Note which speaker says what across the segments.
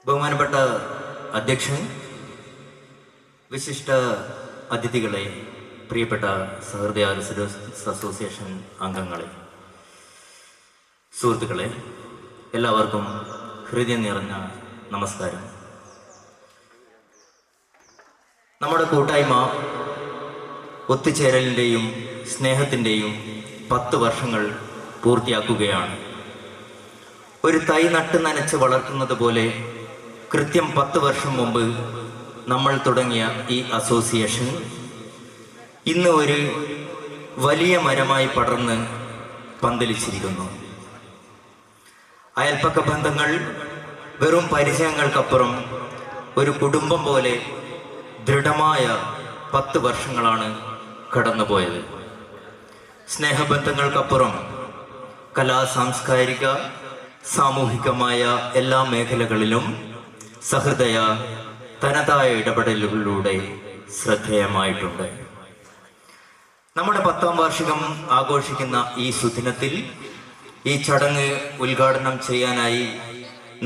Speaker 1: ബഹുമാനപ്പെട്ട അധ്യക്ഷൻ, വിശിഷ്ട അതിഥികളെ, പ്രിയപ്പെട്ട സഹൃദയ റെസിഡൻസ് അസോസിയേഷൻ അംഗങ്ങളെ, സുഹൃത്തുക്കളെ, എല്ലാവർക്കും ഹൃദയം നിറഞ്ഞ നമസ്കാരം. നമ്മുടെ കൂട്ടായ്മ ഒത്തുചേരലിൻ്റെയും സ്നേഹത്തിൻ്റെയും 10 വർഷങ്ങൾ പൂർത്തിയാക്കുകയാണ്. ഒരു തൈ നട്ട് നനച്ച് വളർത്തുന്നത് പോലെ കൃത്യം 10 വർഷം മുമ്പ് നമ്മൾ തുടങ്ങിയ ഈ അസോസിയേഷൻ ഇന്ന് ഒരു വലിയ മരമായി പടർന്ന് പന്തലിച്ചിരിക്കുന്നു. അയൽപ്പക്ക ബന്ധങ്ങൾ വെറും പരിചയങ്ങൾക്കപ്പുറം ഒരു കുടുംബം പോലെ ദൃഢമായ 10 വർഷങ്ങളാണ് കടന്നുപോയത്. സ്നേഹബന്ധങ്ങൾക്കപ്പുറം സാംസ്കാരിക സാമൂഹികമായ എല്ലാ മേഖലകളിലും സഹൃദയ തനതായ ഇടപെടലുകളിലൂടെ ശ്രദ്ധേയമായിട്ടുണ്ട്. നമ്മുടെ 10ാം വാർഷികം ആഘോഷിക്കുന്ന ഈ സുദിനത്തിൽ ഈ ചടങ്ങ് ഉദ്ഘാടനം ചെയ്യാനായി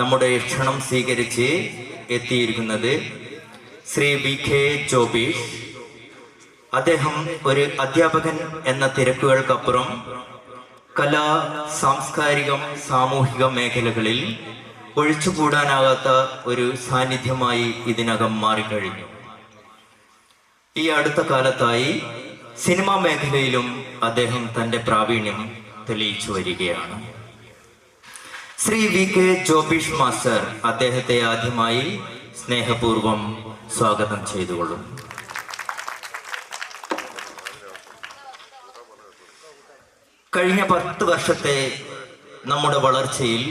Speaker 1: നമ്മുടെ ക്ഷണം സ്വീകരിച്ച് എത്തിയിരിക്കുന്നത് ശ്രീ VK ജോബീഷ്. അദ്ദേഹം ഒരു അധ്യാപകൻ എന്ന തിരക്കുകൾക്കപ്പുറം കലാ സാംസ്കാരികം സാമൂഹിക മേഖലകളിൽ ഒഴിച്ചുകൂടാനാകാത്ത ഒരു സാന്നിധ്യമായി ഇതിനകം മാറിക്കഴിഞ്ഞു. ഈ അടുത്ത കാലത്തായി സിനിമാ മേഖലയിലും അദ്ദേഹം തൻ്റെ പ്രാവീണ്യം തെളിയിച്ചു വരികയാണ്. ശ്രീ VK ജോബീഷ് മാസ്റ്റർ അദ്ദേഹത്തെ ആദ്യമായി സ്നേഹപൂർവം സ്വാഗതം ചെയ്തുകൊള്ളും. കഴിഞ്ഞ 10 വർഷത്തെ നമ്മുടെ വളർച്ചയിൽ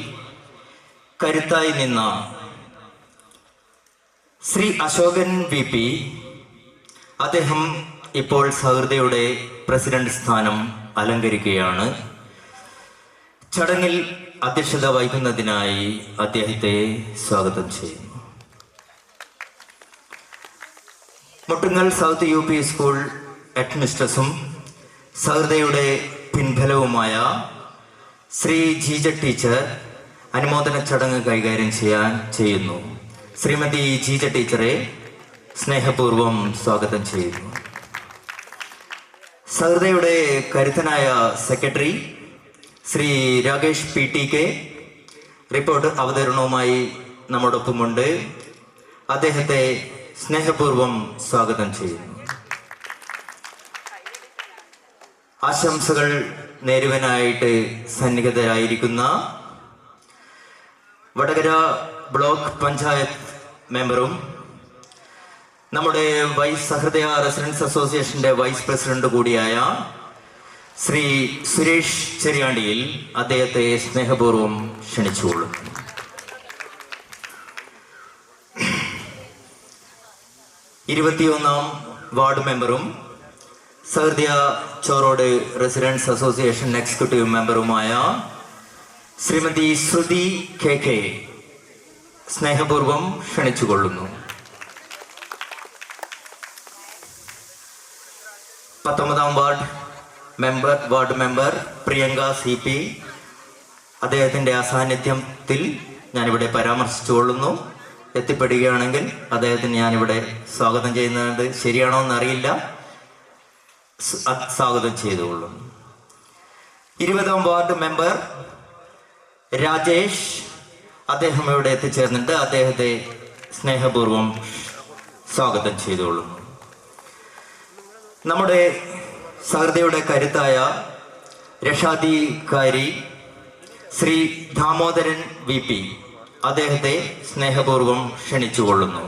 Speaker 1: കരുത്തായി നിന്ന ശ്രീ അശോകൻ VP, അദ്ദേഹം ഇപ്പോൾ സഹൃദയുടെ പ്രസിഡന്റ് സ്ഥാനം അലങ്കരിക്കുകയാണ്. ചടങ്ങിൽ അധ്യക്ഷത വഹിക്കുന്നതിനായി അദ്ദേഹത്തെ സ്വാഗതം ചെയ്യുന്നു. മുട്ടുങ്ങൽ സൗത്ത് UP സ്കൂൾ ഹെഡ്മിസ്ട്രസും സഹൃദയുടെ പിൻബലവുമായ ശ്രീ ജീജ ടീച്ചർ അനുമോദന ചടങ്ങ് കൈകാര്യം ചെയ്യുന്നു. ശ്രീമതി ജീജ ടീച്ചറെ സ്നേഹപൂർവം സ്വാഗതം ചെയ്യുന്നു. സഹൃദയുടെ കരുത്തനായ secretary Shri Rakesh PTK report അവതരണവുമായി നമ്മോടൊപ്പമുണ്ട്. അദ്ദേഹത്തെ സ്നേഹപൂർവം സ്വാഗതം ചെയ്യുന്നു. ആശംസകൾ നേരുവാനായിട്ട് സന്നിഹിതരായിരിക്കുന്ന വടകര ബ്ലോക്ക് പഞ്ചായത്ത് മെമ്പറും നമ്മുടെ സഹൃദയ റെസിഡൻസ് അസോസിയേഷന്റെ വൈസ് പ്രസിഡന്റ് കൂടിയായ ശ്രീ സുരേഷ് ചെറിയാണ്ടിയിൽ അദ്ദേഹത്തെ സ്നേഹപൂർവം ക്ഷണിച്ചുകൊള്ളും. ാം വാർഡ് മെമ്പറും Sahrudaya Chorode residents association executive മെമ്പറുമായ ശ്രീമതി ശ്രുതി KK സ്നേഹപൂർവം ക്ഷണിച്ചുകൊള്ളുന്നു. 19ാം വാർഡ് മെമ്പർ പ്രിയങ്ക CP, അദ്ദേഹത്തിൻ്റെ അസാന്നിധ്യത്തിൽ ഞാനിവിടെ പരാമർശിച്ചുകൊള്ളുന്നു. എത്തിപ്പെടുകയാണെങ്കിൽ അദ്ദേഹത്തിന് ഞാനിവിടെ സ്വാഗതം ചെയ്യുന്നത് ശരിയാണോ എന്നറിയില്ല, സ്വാഗതം ചെയ്തുകൊള്ളും. 20ാം വാർഡ് മെമ്പർ രാജേഷ്, അദ്ദേഹം ഇവിടെ എത്തിച്ചേർന്നിട്ട് അദ്ദേഹത്തെ സ്നേഹപൂർവം സ്വാഗതം ചെയ്തുകൊള്ളുന്നു. നമ്മുടെ സഹൃദയുടെ കരുത്തായ രക്ഷാധികാരി ശ്രീ ദാമോദരൻ VP അദ്ദേഹത്തെ സ്നേഹപൂർവ്വം ക്ഷണിച്ചുകൊള്ളുന്നു.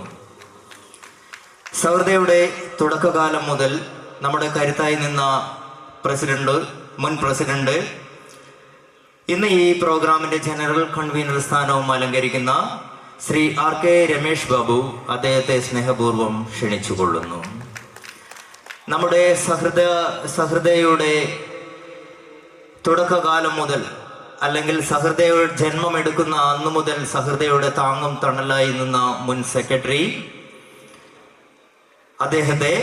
Speaker 1: സഹൃദയുടെ തുടക്കകാലം മുതൽ നമ്മുടെ കരുത്തായി നിന്ന മുൻ പ്രസിഡന്റ്, ഇന്ന് ഈ പ്രോഗ്രാമിന്റെ ജനറൽ കൺവീനർ സ്ഥാനവും അലങ്കരിക്കുന്ന ശ്രീ RK രമേഷ് ബാബു അദ്ദേഹത്തെ സ്നേഹപൂർവ്വം ക്ഷണിച്ചുകൊള്ളുന്നു. നമ്മുടെ സഹൃദയുടെ തുടക്കകാലം മുതൽ, അല്ലെങ്കിൽ സഹൃദയുടെ ജന്മമെടുക്കുന്ന അന്നു മുതൽ സഹൃദയുടെ താങ്ങും തണലായി നിന്ന മുൻ സെക്രട്ടറി അദ്ദേഹത്തെ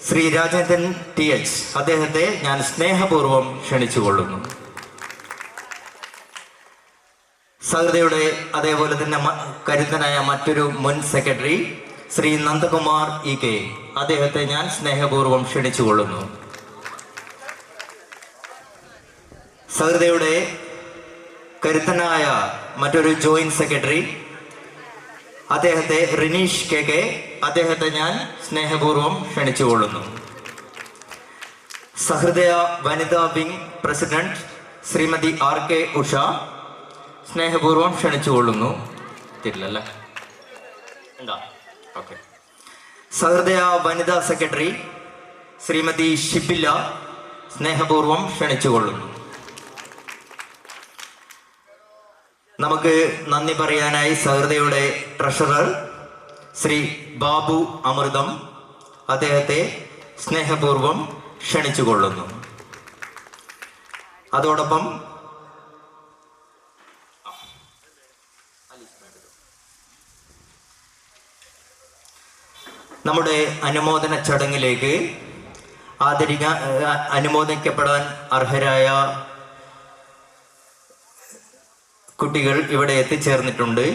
Speaker 1: ശ്രീ രാജേന്ദ്രൻ TH അദ്ദേഹത്തെ ഞാൻ സ്നേഹപൂർവ്വം ക്ഷണിച്ചുകൊള്ളുന്നു. സഹൃദയുടെ അതേപോലെ തന്നെ കരുത്തനായ മറ്റൊരു മുൻ സെക്രട്ടറി ശ്രീ നന്ദകുമാർ EK അദ്ദേഹത്തെ ഞാൻ സ്നേഹപൂർവ്വം ക്ഷണിച്ചുകൊള്ളുന്നു. സഹൃദയുടെ കരുത്തനായ മറ്റൊരു ജോയിന്റ് സെക്രട്ടറി അദ്ദേഹത്തെ റിനീഷ് KK അദ്ദേഹത്തെ ഞാൻ സ്നേഹപൂർവ്വം ക്ഷണിച്ചുകൊള്ളുന്നു. സഹൃദയ വനിതാ wing president Shrimati RK Usha സ്നേഹപൂർവ്വം ക്ഷണിച്ചുകൊള്ളുന്നു. തിരില്ലല്ലേ? ഓക്കെ. സഹൃദയ വനിതാ സെക്രട്ടറി ശ്രീമതി ഷിബില സ്നേഹപൂർവ്വം ക്ഷണിച്ചുകൊള്ളുന്നു. നമുക്ക് നന്ദി പറയാനായി സഹൃദയുടെ ട്രഷറർ ശ്രീ ബാബു അമൃതം അദ്ദേഹത്തെ സ്നേഹപൂർവ്വം ക്ഷണിച്ചുകൊള്ളുന്നു. അതോടൊപ്പം നമ്മുടെ അനുമോദന ചടങ്ങിലേക്ക് അനുമോദിക്കപ്പെടാൻ അർഹരായ കുട്ടികൾ ഇവിടെ എത്തിച്ചേർന്നിട്ടുണ്ട്.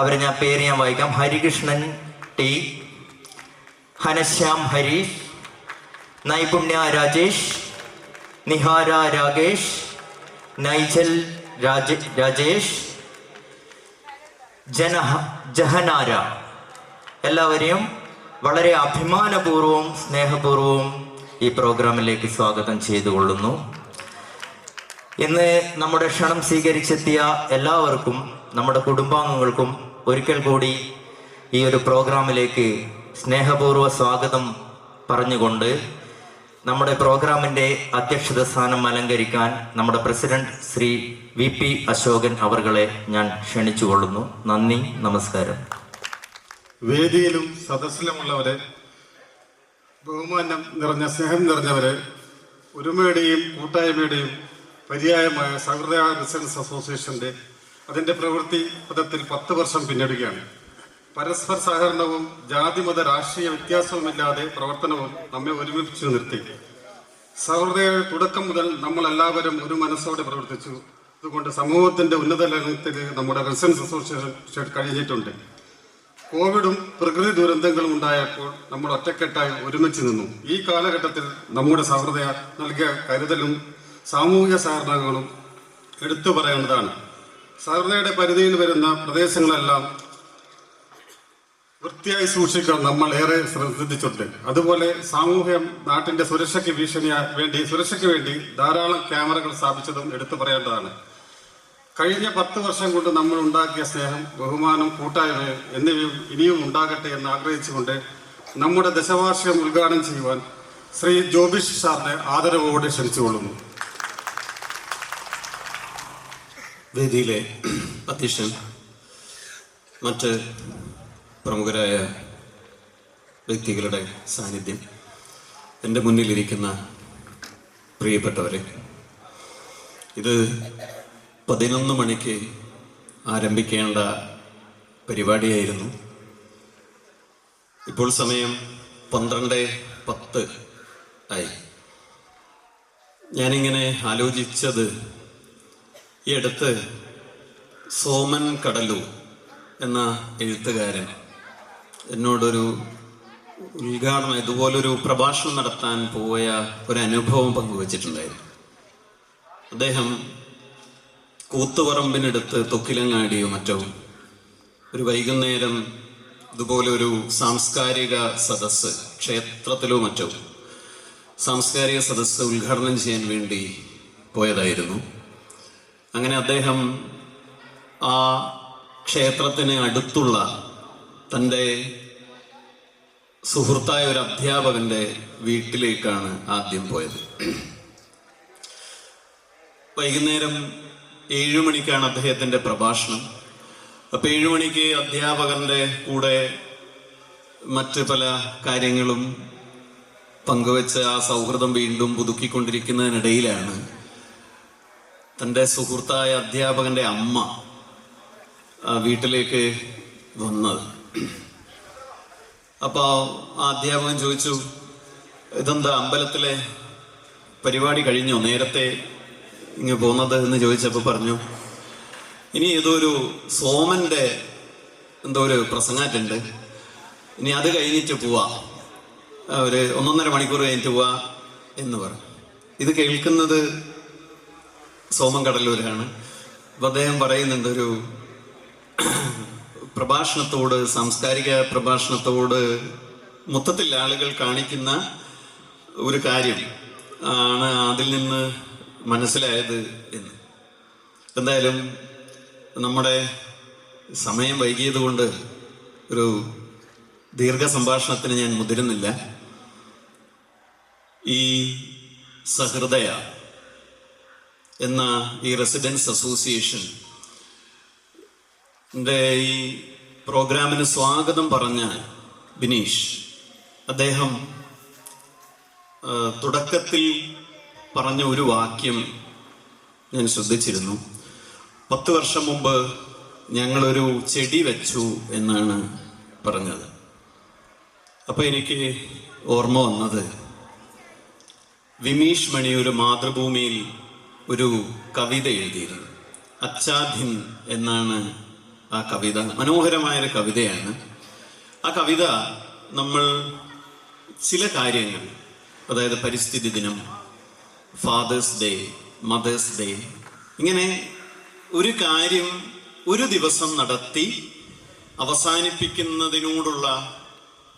Speaker 1: അവരെ പേര് ഞാൻ വായിക്കാം. ഹരികൃഷ്ണൻ T, ഹനശ്യാം ഹരീഷ്, നൈപുണ്യ രാജേഷ്, നിഹാര രാകേഷ്, നൈജൽ രാജേഷ്, ജഹനാര എല്ലാവരെയും വളരെ അഭിമാനപൂർവ്വവും സ്നേഹപൂർവ്വവും ഈ പ്രോഗ്രാമിലേക്ക് സ്വാഗതം ചെയ്തുകൊള്ളുന്നു. ഇന്ന് നമ്മുടെ ക്ഷണം സ്വീകരിച്ചെത്തിയ എല്ലാവർക്കും, നമ്മുടെ കുടുംബാംഗങ്ങൾക്കും ഒരിക്കൽ കൂടി ഈ ഒരു പ്രോഗ്രാമിലേക്ക് സ്നേഹപൂർവ്വ സ്വാഗതം പറഞ്ഞുകൊണ്ട് നമ്മുടെ പ്രോഗ്രാമിൻ്റെ അധ്യക്ഷത സ്ഥാനം അലങ്കരിക്കാൻ നമ്മുടെ പ്രസിഡന്റ് ശ്രീ VP അശോകൻ അവർകളെ ഞാൻ ക്ഷണിച്ചുകൊള്ളുന്നു. നന്ദി, നമസ്കാരം.
Speaker 2: വേദിയിലും സദസ്സിലുമുള്ളവരെ, ബഹുമാനം നിറഞ്ഞ സ്നേഹം നിറഞ്ഞവരെ, ഒരുമയുടെയും കൂട്ടായ്മയുടെയും പര്യായമായ സഹൃദയ റെസിഡൻസ് അസോസിയേഷന്റെ അതിൻ്റെ പ്രവൃത്തി പദത്തിൽ 10 വർഷം പിന്നിടുകയാണ്. പരസ്പര സഹകരണവും ജാതിമത രാഷ്ട്രീയ വ്യത്യാസവുമില്ലാതെ പ്രവർത്തനവും നമ്മെ ഒരുമിച്ച് നിർത്തി. സഹൃദയ തുടക്കം മുതൽ നമ്മളെല്ലാവരും ഒരു മനസ്സോടെ പ്രവർത്തിച്ചു. അതുകൊണ്ട് സമൂഹത്തിന്റെ ഉന്നത തലത്തിൽ നമ്മുടെ റെസിഡൻസ് അസോസിയേഷൻ കഴിഞ്ഞിട്ടുണ്ട്. കോവിഡും പ്രകൃതി ദുരന്തങ്ങളും ഉണ്ടായപ്പോൾ നമ്മൾ ഒറ്റക്കെട്ടായി ഒരുമിച്ച് നിന്നു. ഈ കാലഘട്ടത്തിൽ നമ്മുടെ സഹൃദയ നൽകിയ കരുതലും സാമൂഹിക സഹകരണങ്ങളും എടുത്തു പറയേണ്ടതാണ്. സഹൃദയയുടെ പരിധിയിൽ വരുന്ന പ്രദേശങ്ങളെല്ലാം വൃത്തിയായി സൂക്ഷിക്കാൻ നമ്മൾ ഏറെ ശ്രദ്ധിച്ചിട്ടുണ്ട്. അതുപോലെ സാമൂഹ്യം നാട്ടിന്റെ സുരക്ഷയ്ക്ക് വേണ്ടി ധാരാളം ക്യാമറകൾ സ്ഥാപിച്ചതും എടുത്തു പറയേണ്ടതാണ്. കഴിഞ്ഞ 10 വർഷം കൊണ്ട് നമ്മൾ ഉണ്ടാക്കിയ സ്നേഹം, ബഹുമാനം, കൂട്ടായ്മ എന്നിവയും ഇനിയും ഉണ്ടാകട്ടെ എന്ന് ആഗ്രഹിച്ചുകൊണ്ട് നമ്മുടെ ദശവാർഷികം ഉദ്ഘാടനം ചെയ്യുവാൻ ശ്രീ ജോബിഷ് സാറിനെ ആദരവോടെ ക്ഷണിച്ചുകൊള്ളുന്നു.
Speaker 3: വേദിയിലെ അധ്യക്ഷൻ, മറ്റ് പ്രമുഖരായ വ്യക്തികളുടെ സാന്നിധ്യം, എൻ്റെ മുന്നിലിരിക്കുന്ന പ്രിയപ്പെട്ടവരെ, ഇത് 11 മണിക്ക് ആരംഭിക്കേണ്ട പരിപാടിയായിരുന്നു. ഇപ്പോൾ സമയം 12:10 ആയി. ഞാനിങ്ങനെ ആലോചിച്ചത്, ഈ അടുത്ത് സോമൻ കടലൂർ എന്ന എഴുത്തുകാരൻ എന്നോടൊരു ഉദ്ഘാടനം, ഇതുപോലൊരു പ്രഭാഷണം നടത്താൻ പോയ ഒരു അനുഭവം പങ്കുവച്ചിട്ടുണ്ടായിരുന്നു. അദ്ദേഹം കൂത്തുപറമ്പിനടുത്ത് തൊക്കിലങ്ങാടിയോ മറ്റോ ഒരു വൈകുന്നേരം ഇതുപോലെ ഒരു സാംസ്കാരിക സദസ്സ് ക്ഷേത്രത്തിലോ മറ്റോ സാംസ്കാരിക സദസ്സ് ഉദ്ഘാടനം ചെയ്യാൻ വേണ്ടി പോയതായിരുന്നു. അങ്ങനെ അദ്ദേഹം ആ ക്ഷേത്രത്തിന് അടുത്തുള്ള തൻ്റെ സുഹൃത്തായ ഒരു അധ്യാപകന്റെ വീട്ടിലേക്കാണ് ആദ്യം പോയത്. വൈകുന്നേരം 7 മണിക്കാണ് അദ്ദേഹത്തിൻ്റെ പ്രഭാഷണം. അപ്പം 7 മണിക്ക് അധ്യാപകന്റെ കൂടെ മറ്റ് പല കാര്യങ്ങളും പങ്കുവെച്ച് ആ സൗഹൃദം വീണ്ടും പുതുക്കിക്കൊണ്ടിരിക്കുന്നതിനിടയിലാണ് തൻ്റെ സുഹൃത്തായ അധ്യാപകന്റെ അമ്മ വീട്ടിലേക്ക് വന്നത്. അപ്പോൾ ആ അധ്യാപകൻ ചോദിച്ചു, ഇതെന്താ അമ്പലത്തിലെ പരിപാടി കഴിഞ്ഞോ, നേരത്തെ ഇങ്ങ് പോകുന്നത് എന്ന് ചോദിച്ചപ്പോൾ പറഞ്ഞു, ഇനി ഏതോ ഒരു സോമന്റെ എന്തോ ഒരു പ്രസംഗാറ്റുണ്ട്, ഇനി അത് കഴിഞ്ഞിട്ട് പോവാ, ഒരു 1.5 മണിക്കൂർ കഴിഞ്ഞിട്ട് പോവാ എന്ന് പറഞ്ഞു. ഇത് കേൾക്കുന്നത് സോമൻ കടലൂരാണ്. അപ്പം അദ്ദേഹം പറയുന്നുണ്ട്, ഒരു പ്രഭാഷണത്തോട്, സാംസ്കാരിക പ്രഭാഷണത്തോട് മൊത്തത്തിൽ ആളുകൾ കാണിക്കുന്ന ഒരു കാര്യം ആണ് അതിൽ നിന്ന് മനസ്സിലായത് എന്ന്. എന്തായാലും നമ്മുടെ സമയം വൈകിയത് കൊണ്ട് ഒരു ദീർഘ സംഭാഷണത്തിന് ഞാൻ മുതിരുന്നില്ല. ഈ സഹൃദയ എന്ന ഈ റെസിഡൻസ് അസോസിയേഷൻ ഈ പ്രോഗ്രാമിന് സ്വാഗതം പറഞ്ഞ ബിനീഷ്, അദ്ദേഹം തുടക്കത്തിൽ പറഞ്ഞ ഒരു വാക്യം ഞാൻ ശ്രദ്ധിച്ചിരുന്നു. 10 വർഷം മുമ്പ് ഞങ്ങളൊരു ചെടി വെച്ചു എന്നാണ് പറഞ്ഞത്. അപ്പോൾ എനിക്ക് ഓർമ്മ വന്നത്, വിമീഷ് മണി ഒരു മാതൃഭൂമിയിൽ ഒരു കവിത എഴുതിയിരുന്നു. അച്ചാധിൻ എന്നാണ് ആ കവിത. മനോഹരമായൊരു കവിതയാണ്. ആ കവിത നമ്മൾ ചില കാര്യങ്ങൾ, അതായത് പരിസ്ഥിതി ദിനം, ഫാദേഴ്സ് ഡേ, മദേഴ്സ് ഡേ, ഇങ്ങനെ ഒരു കാര്യം ഒരു ദിവസം നടത്തി അവസാനിപ്പിക്കുന്നതിനോടുള്ള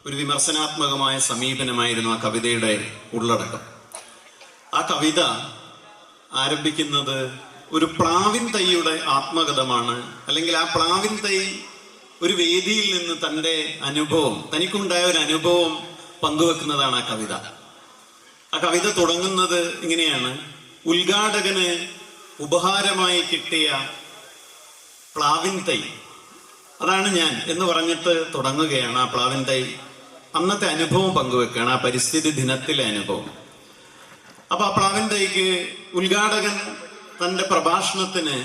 Speaker 3: ഒരു വിമർശനാത്മകമായ സമീപനമായിരുന്നു ആ കവിതയുടെ ഉള്ളടക്കം. ആ കവിത ആരംഭിക്കുന്നത് ഒരു പ്ലാവിൻ തൈയുടെ ആത്മകഥമാണ്. അല്ലെങ്കിൽ ആ പ്ലാവിൻ തൈ ഒരു വേദിയിൽ നിന്ന് തൻ്റെ അനുഭവം, തനിക്കുണ്ടായ ഒരു അനുഭവം പങ്കുവെക്കുന്നതാണ് ആ കവിത. ആ കവിത തുടങ്ങുന്നത് ഇങ്ങനെയാണ്: ഉദ്ഘാടകന് ഉപഹാരമായി കിട്ടിയ പ്ലാവിൻ തൈ, അതാണ് ഞാൻ എന്ന് പറഞ്ഞിട്ട് തുടങ്ങുകയാണ്. ആ പ്ലാവിൻ തൈ അന്നത്തെ അനുഭവം പങ്കുവെക്കുകയാണ്, ആ പരിസ്ഥിതി ദിനത്തിലെ അനുഭവം. അപ്പൊ ആ പ്ലാവിൻ തൈക്ക് ഉദ്ഘാടകൻ തൻ്റെ പ്രഭാഷണത്തിന്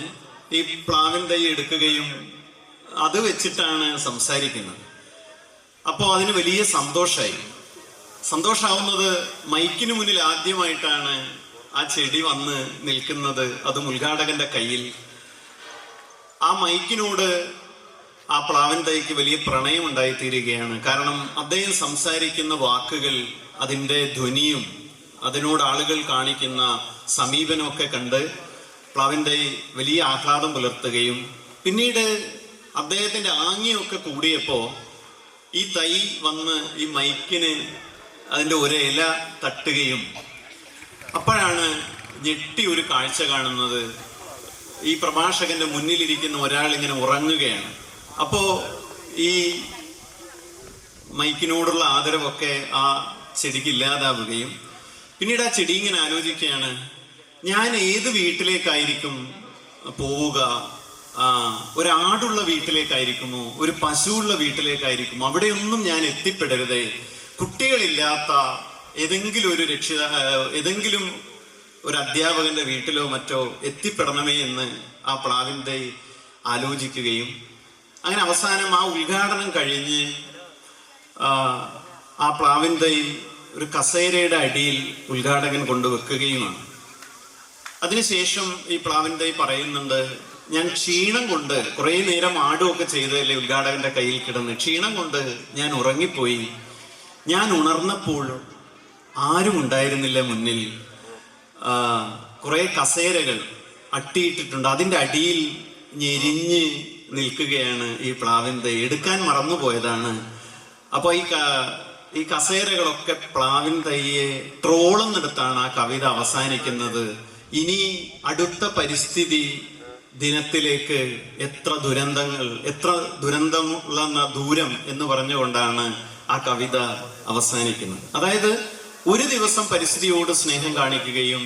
Speaker 3: ഈ പ്ലാവിൻ തൈ എടുക്കുകയും അത് വെച്ചിട്ടാണ് സംസാരിക്കുന്നത്. അപ്പോൾ അതിന് വലിയ സന്തോഷാവുന്നത് മൈക്കിന് മുന്നിൽ ആദ്യമായിട്ടാണ് ആ ചെടി വന്ന് നിൽക്കുന്നത്, അതും ഉദ്ഘാടകന്റെ കയ്യിൽ. ആ മൈക്കിനോട് ആ പ്ലാവിൻ തൈക്ക് വലിയ പ്രണയം ഉണ്ടായിത്തീരുകയാണ്. കാരണം അദ്ദേഹം സംസാരിക്കുന്ന വാക്കുകൾ, അതിൻ്റെ ധ്വനിയും അതിനോട് ആളുകൾ കാണിക്കുന്ന സമീപനമൊക്കെ കണ്ട് പ്ലാവിൻ തൈ വലിയ ആഹ്ലാദം പുലർത്തുകയും പിന്നീട് അദ്ദേഹത്തിൻ്റെ ആംഗ്യമൊക്കെ കൂടിയപ്പോൾ ഈ തൈ വന്ന് ഈ മൈക്കിന് അതിൻ്റെ ഒരു ഇല തട്ടുകയും, അപ്പോഴാണ് ഞെട്ടി ഒരു കാഴ്ച കാണുന്നത്. ഈ പ്രഭാഷകന്റെ മുന്നിലിരിക്കുന്ന ഒരാൾ ഇങ്ങനെ ഉറങ്ങുകയാണ്. അപ്പോ ഈ മൈക്കിനോടുള്ള ആദരവൊക്കെ ആ ചെടിക്ക് ഇല്ലാതാവുകയും പിന്നീട് ആ ചെടി ഇങ്ങനെ ആലോചിക്കുകയാണ്, ഞാൻ ഏത് വീട്ടിലേക്കായിരിക്കും പോവുക? ഒരാടുള്ള വീട്ടിലേക്കായിരിക്കുമോ, ഒരു പശുവുള്ള വീട്ടിലേക്കായിരിക്കുമോ? അവിടെയൊന്നും ഞാൻ എത്തിപ്പെടരുതേ. കുട്ടികളില്ലാത്ത ഏതെങ്കിലും ഒരു അധ്യാപകന്റെ വീട്ടിലോ മറ്റോ എത്തിപ്പെടണമേ എന്ന് ആ പ്ലാവിൻ തൈ ആലോചിക്കുകയും, അങ്ങനെ അവസാനം ആ ഉദ്ഘാടനം കഴിഞ്ഞ് ആ പ്ലാവിൻ തൈ ഒരു കസേരയുടെ അടിയിൽ ഉദ്ഘാടകൻ കൊണ്ടുവെക്കുകയുമാണ്. അതിനുശേഷം ഈ പ്ലാവിൻ തൈ പറയുന്നുണ്ട്, ഞാൻ ക്ഷീണം കൊണ്ട് കുറേ നേരം ആടുമൊക്കെ ചെയ്തതല്ലേ ഉദ്ഘാടകന്റെ കയ്യിൽ കിടന്ന്, ക്ഷീണം കൊണ്ട് ഞാൻ ഉറങ്ങിപ്പോയി. ഞാൻ ഉണർന്നപ്പോൾ ആരും ഉണ്ടായിരുന്നില്ല മുന്നിൽ. കുറെ കസേരകൾ അട്ടിയിട്ടിട്ടുണ്ട്, അതിൻ്റെ അടിയിൽ ഞെരിഞ്ഞ് നിൽക്കുകയാണ് ഈ പ്ലാവിൻ തൈ. എടുക്കാൻ മറന്നുപോയതാണ്. അപ്പോൾ ഈ കസേരകളൊക്കെ പ്ലാവിൻ തൈയെ ട്രോളുന്നിടത്താണ് ആ കവിത അവസാനിക്കുന്നത്. ഇനി അടുത്ത പരിസ്ഥിതി ദിനത്തിലേക്ക് എത്ര ദുരന്തമുള്ള ദൂരം എന്ന് പറഞ്ഞുകൊണ്ടാണ് ആ കവിത അവസാനിക്കുന്നത്. അതായത് ഒരു ദിവസം പരിസ്ഥിതിയോട് സ്നേഹം കാണിക്കുകയും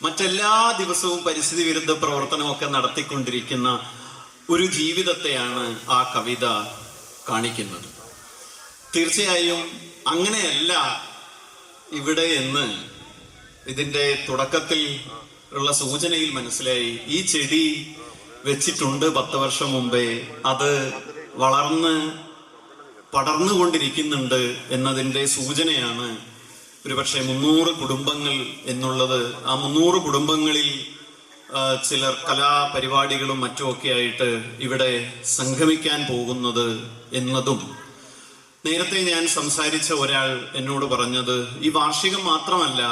Speaker 3: മറ്റെല്ലാ ദിവസവും പരിസ്ഥിതി വിരുദ്ധ പ്രവർത്തനമൊക്കെ നടത്തിക്കൊണ്ടിരിക്കുന്ന ഒരു ജീവിതത്തെയാണ് ആ കവിത കാണിക്കുന്നത്. തീർച്ചയായും അങ്ങനെയല്ല ഇവിടെ എന്ന് ഇതിന്റെ തുടക്കത്തിൽ ഉള്ള സൂചനയിൽ മനസ്സിലായി. ഈ ചെടി വെച്ചിട്ടുണ്ട് 10 വർഷം മുമ്പേ, അത് വളർന്ന് പടർന്നുകൊണ്ടിരിക്കുന്നുണ്ട് എന്നതിൻ്റെ സൂചനയാണ് ഒരുപക്ഷെ 300 കുടുംബങ്ങൾ എന്നുള്ളത്. ആ 300 കുടുംബങ്ങളിൽ ചിലർ കലാപരിപാടികളും മറ്റുമൊക്കെ ആയിട്ട് ഇവിടെ സംഗമിക്കാൻ പോകുന്നത് എന്നതും. നേരത്തെ ഞാൻ സംസാരിച്ച ഒരാൾ എന്നോട് പറഞ്ഞത്, ഈ വാർഷികം മാത്രമല്ല,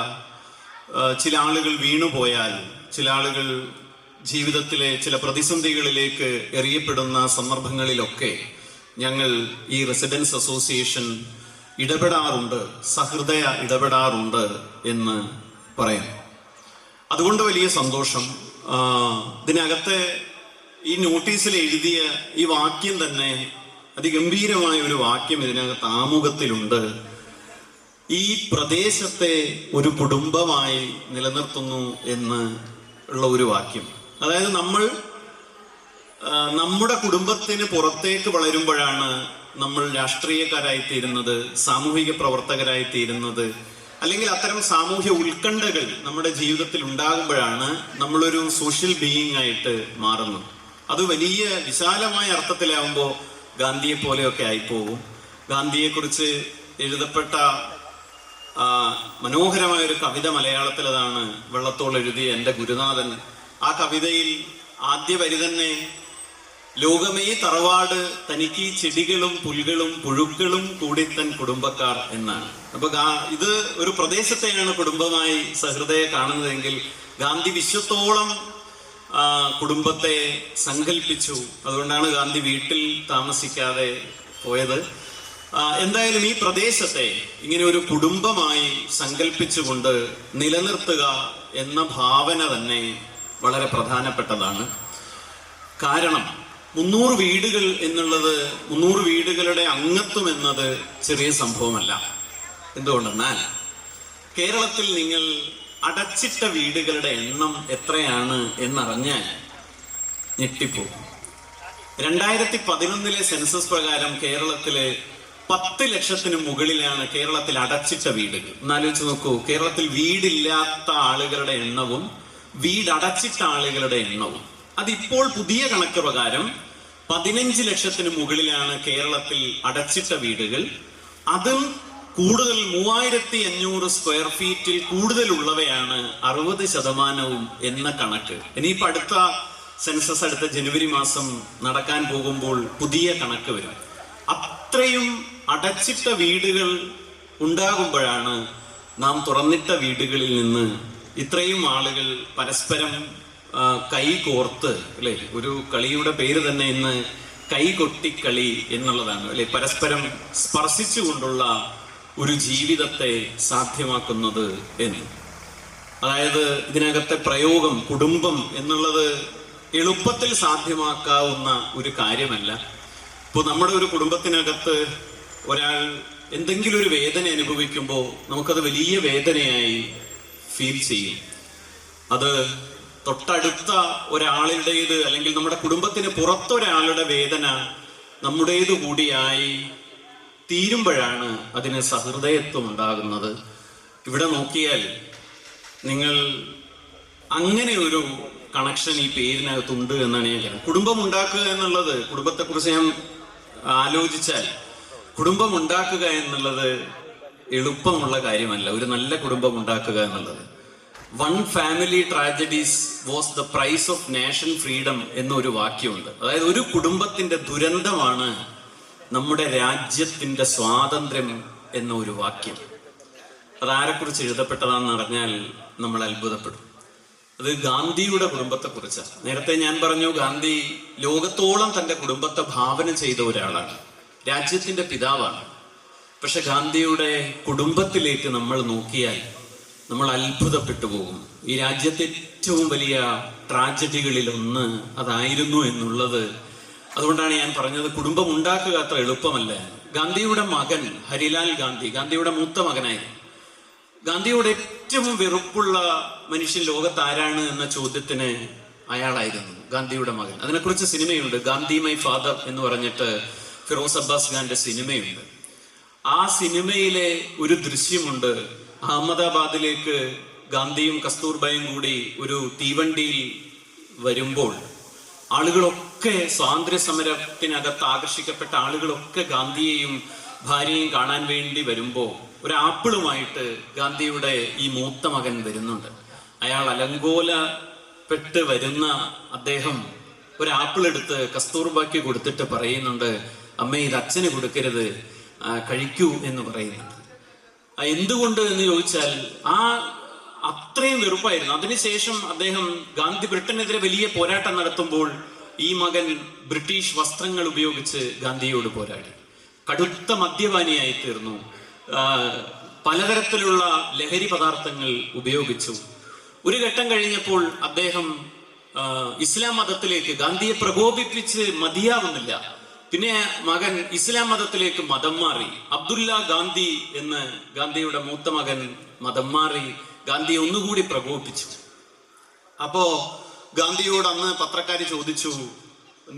Speaker 3: ചില ആളുകൾ വീണുപോയാൽ, ചില ആളുകൾ ജീവിതത്തിലെ ചില പ്രതിസന്ധികളിലേക്ക് എറിയപ്പെടുന്ന സന്ദർഭങ്ങളിലൊക്കെ ഞങ്ങൾ ഈ റെസിഡൻസ് അസോസിയേഷൻ ഇടപെടാറുണ്ട്, സഹൃദയ ഇടപെടാറുണ്ട് എന്ന് പറയാം. അതുകൊണ്ട് വലിയ സന്തോഷം. ഇതിനകത്തെ ഈ നോട്ടീസിൽ എഴുതിയ ഈ വാക്യം തന്നെ അതിഗംഭീരമായ ഒരു വാക്യം ഇതിനകത്ത് ആമുഖത്തിലുണ്ട്. ഈ പ്രദേശത്തെ ഒരു കുടുംബമായി നിലനിർത്തുന്നു എന്ന് ഉള്ള ഒരു വാക്യം. അതായത് നമ്മുടെ കുടുംബത്തിന് പുറത്തേക്ക് വളരുമ്പോഴാണ് നമ്മൾ രാഷ്ട്രീയക്കാരായിത്തീരുന്നത്, സാമൂഹിക പ്രവർത്തകരായിത്തീരുന്നത്, അല്ലെങ്കിൽ അത്തരം സാമൂഹ്യ ഉത്കണ്ഠകൾ നമ്മുടെ ജീവിതത്തിൽ ഉണ്ടാകുമ്പോഴാണ് നമ്മളൊരു സോഷ്യൽ ബീയിങ് ആയിട്ട് മാറുന്നത്. അത് വലിയ വിശാലമായ അർത്ഥത്തിലാവുമ്പോൾ ഗാന്ധിയെ പോലെയൊക്കെ ആയിപ്പോകും. ഗാന്ധിയെക്കുറിച്ച് എഴുതപ്പെട്ട മനോഹരമായ ഒരു കവിത മലയാളത്തിലതാണ് വെള്ളത്തോൾ എഴുതിയ എൻ്റെ ഗുരുനാഥൻ. ആ കവിതയിൽ ആദ്യ വരി തന്നെ ലോകമേ തറവാട് തനിക്ക് ചെടികളും പുൽകളും പുഴുക്കളും കൂടി തൻ കുടുംബക്കാർ എന്നാണ്. അപ്പൊ ഇത് ഒരു പ്രദേശത്തെയാണ് കുടുംബമായി സഹൃദയ കാണുന്നതെങ്കിൽ ഗാന്ധി വിശ്വത്തോളം കുടുംബത്തെ സങ്കല്പിച്ചു. അതുകൊണ്ടാണ് ഗാന്ധി വീട്ടിൽ താമസിക്കാതെ പോയത്. എന്തായാലും ഈ പ്രദേശത്തെ ഇങ്ങനെ ഒരു കുടുംബമായി സങ്കല്പിച്ചുകൊണ്ട് നിലനിർത്തുക എന്ന ഭാവന തന്നെ വളരെ പ്രധാനപ്പെട്ടതാണ്. കാരണം 300 വീടുകൾ എന്നുള്ളത്, 300 വീടുകളുടെ അംഗത്വം എന്നത് ചെറിയ സംഭവമല്ല. എന്തുകൊണ്ടെന്നാൽ കേരളത്തിൽ നിങ്ങൾ അടച്ചിട്ട വീടുകളുടെ എണ്ണം എത്രയാണ് എന്നറിഞ്ഞാൽ ഞെട്ടിപ്പോകും. 2011 സെൻസസ് പ്രകാരം കേരളത്തിലെ 10 ലക്ഷത്തിന് മുകളിലാണ് കേരളത്തിൽ അടച്ചിട്ട വീടുകൾ. എന്നാലോചിച്ച് നോക്കൂ, കേരളത്തിൽ വീടില്ലാത്ത ആളുകളുടെ എണ്ണവും വീടടച്ചിട്ട ആളുകളുടെ എണ്ണവും. അതിപ്പോൾ പുതിയ കണക്ക് പ്രകാരം 15 ലക്ഷത്തിന് മുകളിലാണ് കേരളത്തിൽ അടച്ചിട്ട വീടുകൾ. അതും കൂടുതൽ 3500 സ്ക്വയർ ഫീറ്റിൽ കൂടുതലുള്ളവയാണ് 60% എന്ന കണക്ക്. ഇനിയിപ്പോൾ അടുത്ത സെൻസസ് അടുത്ത ജനുവരി മാസം നടക്കാൻ പോകുമ്പോൾ പുതിയ കണക്ക് വരും. അത്രയും അടച്ചിട്ട വീടുകൾ ഉണ്ടാകുമ്പോഴാണ് നാം തുറന്നിട്ട വീടുകളിൽ നിന്ന് ഇത്രയും ആളുകൾ പരസ്പരം കൈ കോർത്ത്, അല്ലെ, ഒരു കളിയുടെ പേര് തന്നെ ഇന്ന് കൈകൊട്ടിക്കളി എന്നുള്ളതാണ്, അല്ലെ, പരസ്പരം സ്പർശിച്ചുകൊണ്ടുള്ള ഒരു ജീവിതത്തെ സാധ്യമാക്കുന്നത് എന്ന്. അതായത് ഇതിനകത്തെ പ്രയോഗം കുടുംബം എന്നുള്ളത് എളുപ്പത്തിൽ സാധ്യമാക്കാവുന്ന ഒരു കാര്യമല്ല. ഇപ്പോൾ നമ്മുടെ ഒരു കുടുംബത്തിനകത്ത് ഒരാൾ എന്തെങ്കിലും ഒരു വേദന അനുഭവിക്കുമ്പോൾ നമുക്കത് വലിയ വേദനയായി ഫീൽ ചെയ്യും. അത് തൊട്ടടുത്ത ഒരാളുടേത് അല്ലെങ്കിൽ നമ്മുടെ കുടുംബത്തിന് പുറത്തൊരാളുടെ വേദന നമ്മുടേതു കൂടിയായി തീരുമ്പോഴാണ് അതിന് സഹൃദയത്വം ഉണ്ടാകുന്നത്. ഇവിടെ നോക്കിയാൽ നിങ്ങൾ അങ്ങനെ ഒരു കണക്ഷൻ ഈ പേരിനകത്തുണ്ട് എന്നാണ് ഞാൻ പറയുന്നത്. കുടുംബം ഉണ്ടാക്കുക എന്നുള്ളത്, കുടുംബത്തെക്കുറിച്ച് ഞാൻ ആലോചിച്ചാൽ കുടുംബം ഉണ്ടാക്കുക എന്നുള്ളത് എളുപ്പമുള്ള കാര്യമല്ല. ഒരു നല്ല കുടുംബം ഉണ്ടാക്കുക എന്നുള്ളത്. 1 family tragedies was the price of nation freedom എന്നൊരു വാക്യമുണ്ട്. അതായത് ഒരു കുടുംബത്തിന്റെ ദുരന്തമാണ് നമ്മുടെ രാജ്യത്തിന്റെ സ്വാതന്ത്ര്യം എന്ന ഒരു വാക്യം. അതാരെക്കുറിച്ച് എഴുതപ്പെട്ടതാണെന്ന് അറിഞ്ഞാൽ നമ്മൾ അത്ഭുതപ്പെടും. അത് ഗാന്ധിയുടെ കുടുംബത്തെക്കുറിച്ചാണ്. നേരത്തെ ഞാൻ പറഞ്ഞു, ഗാന്ധി ലോകത്തോളം തൻ്റെ കുടുംബത്തെ ഭാവന ചെയ്ത ഒരാളാണ്, രാജ്യത്തിന്റെ പിതാവാണ്. പക്ഷെ ഗാന്ധിയുടെ കുടുംബത്തിലേക്ക് നമ്മൾ നോക്കിയാൽ നമ്മൾ അത്ഭുതപ്പെട്ടു പോകും. ഈ രാജ്യത്തെ ഏറ്റവും വലിയ ട്രാജഡികളിൽ ഒന്ന് അതായിരുന്നു എന്നുള്ളത്. അതുകൊണ്ടാണ് ഞാൻ പറഞ്ഞത്, കുടുംബം ഉണ്ടാക്കുക അത്ര എളുപ്പമല്ല. ഗാന്ധിയുടെ മകൻ ഹരിലാൽ ഗാന്ധി, ഗാന്ധിയുടെ മൂത്ത മകനായിരുന്നു. ഗാന്ധിയുടെ ഏറ്റവും വെറുപ്പുള്ള മനുഷ്യൻ ലോകത്ത് ആരാണ് എന്ന ചോദ്യത്തിന് അയാളായിരുന്നു, ഗാന്ധിയുടെ മകൻ. അതിനെക്കുറിച്ച് സിനിമയുണ്ട്, ഗാന്ധി മൈ ഫാദർ എന്ന് പറഞ്ഞിട്ട് ഫിറോസ് അബ്ബാസ് ഖാന്റെ സിനിമയുണ്ട്. ആ സിനിമയിലെ ഒരു ദൃശ്യമുണ്ട്. അഹമ്മദാബാദിലേക്ക് ഗാന്ധിയും കസ്തൂർബയും കൂടി ഒരു തീവണ്ടിയിൽ വരുമ്പോൾ ആളുകളൊക്കെ, സ്വാതന്ത്ര്യ സമരത്തിനകത്ത് ആകർഷിക്കപ്പെട്ട ആളുകളൊക്കെ ഗാന്ധിയെയും ഭാര്യയെയും കാണാൻ വേണ്ടി വരുമ്പോൾ ഒരു ആപ്പിളുമായിട്ട് ഗാന്ധിയുടെ ഈ മൂത്ത മകൻ വരുന്നുണ്ട്. അയാൾ അലങ്കോലപ്പെട്ട് വരുന്ന അദ്ദേഹം ഒരു ആപ്പിൾ എടുത്ത് കസ്തൂർബയ്ക്ക് കൊടുത്തിട്ട് പറയുന്നുണ്ട്, അമ്മേ ഇത് അച്ഛന് കൊടുക്കരുത്, കഴിക്കൂ എന്ന് പറയുന്നുണ്ട്. എന്തുകൊണ്ട് എന്ന് ചോദിച്ചാൽ അത്രയും വെറുപ്പായിരുന്നു. അതിനുശേഷം അദ്ദേഹം ഗാന്ധി ബ്രിട്ടനെതിരെ വലിയ പോരാട്ടം നടത്തുമ്പോൾ ഈ മകൻ ബ്രിട്ടീഷ് വസ്ത്രങ്ങൾ ഉപയോഗിച്ച് ഗാന്ധിയോട് പോരാടി. കടുത്ത മദ്യപാനിയായി തീർന്നു. പലതരത്തിലുള്ള ലഹരി പദാർത്ഥങ്ങൾ ഉപയോഗിച്ചു. ഒരു ഘട്ടം കഴിഞ്ഞപ്പോൾ അദ്ദേഹം ഇസ്ലാം മതത്തിലേക്ക്, ഗാന്ധിയെ പ്രകോപിപ്പിച്ച് മതിയാവുന്നില്ല, പിന്നെ മകൻ ഇസ്ലാം മതത്തിലേക്ക് മതം മാറി. അബ്ദുല്ല ഗാന്ധി എന്ന് ഗാന്ധിയുടെ മൂത്ത മകൻ മതം മാറി. ഗാന്ധിയെ ഒന്നുകൂടി പ്രകോപിപ്പിച്ചു. അപ്പോ ഗാന്ധിയോട് അന്ന് പത്രക്കാർ ചോദിച്ചു,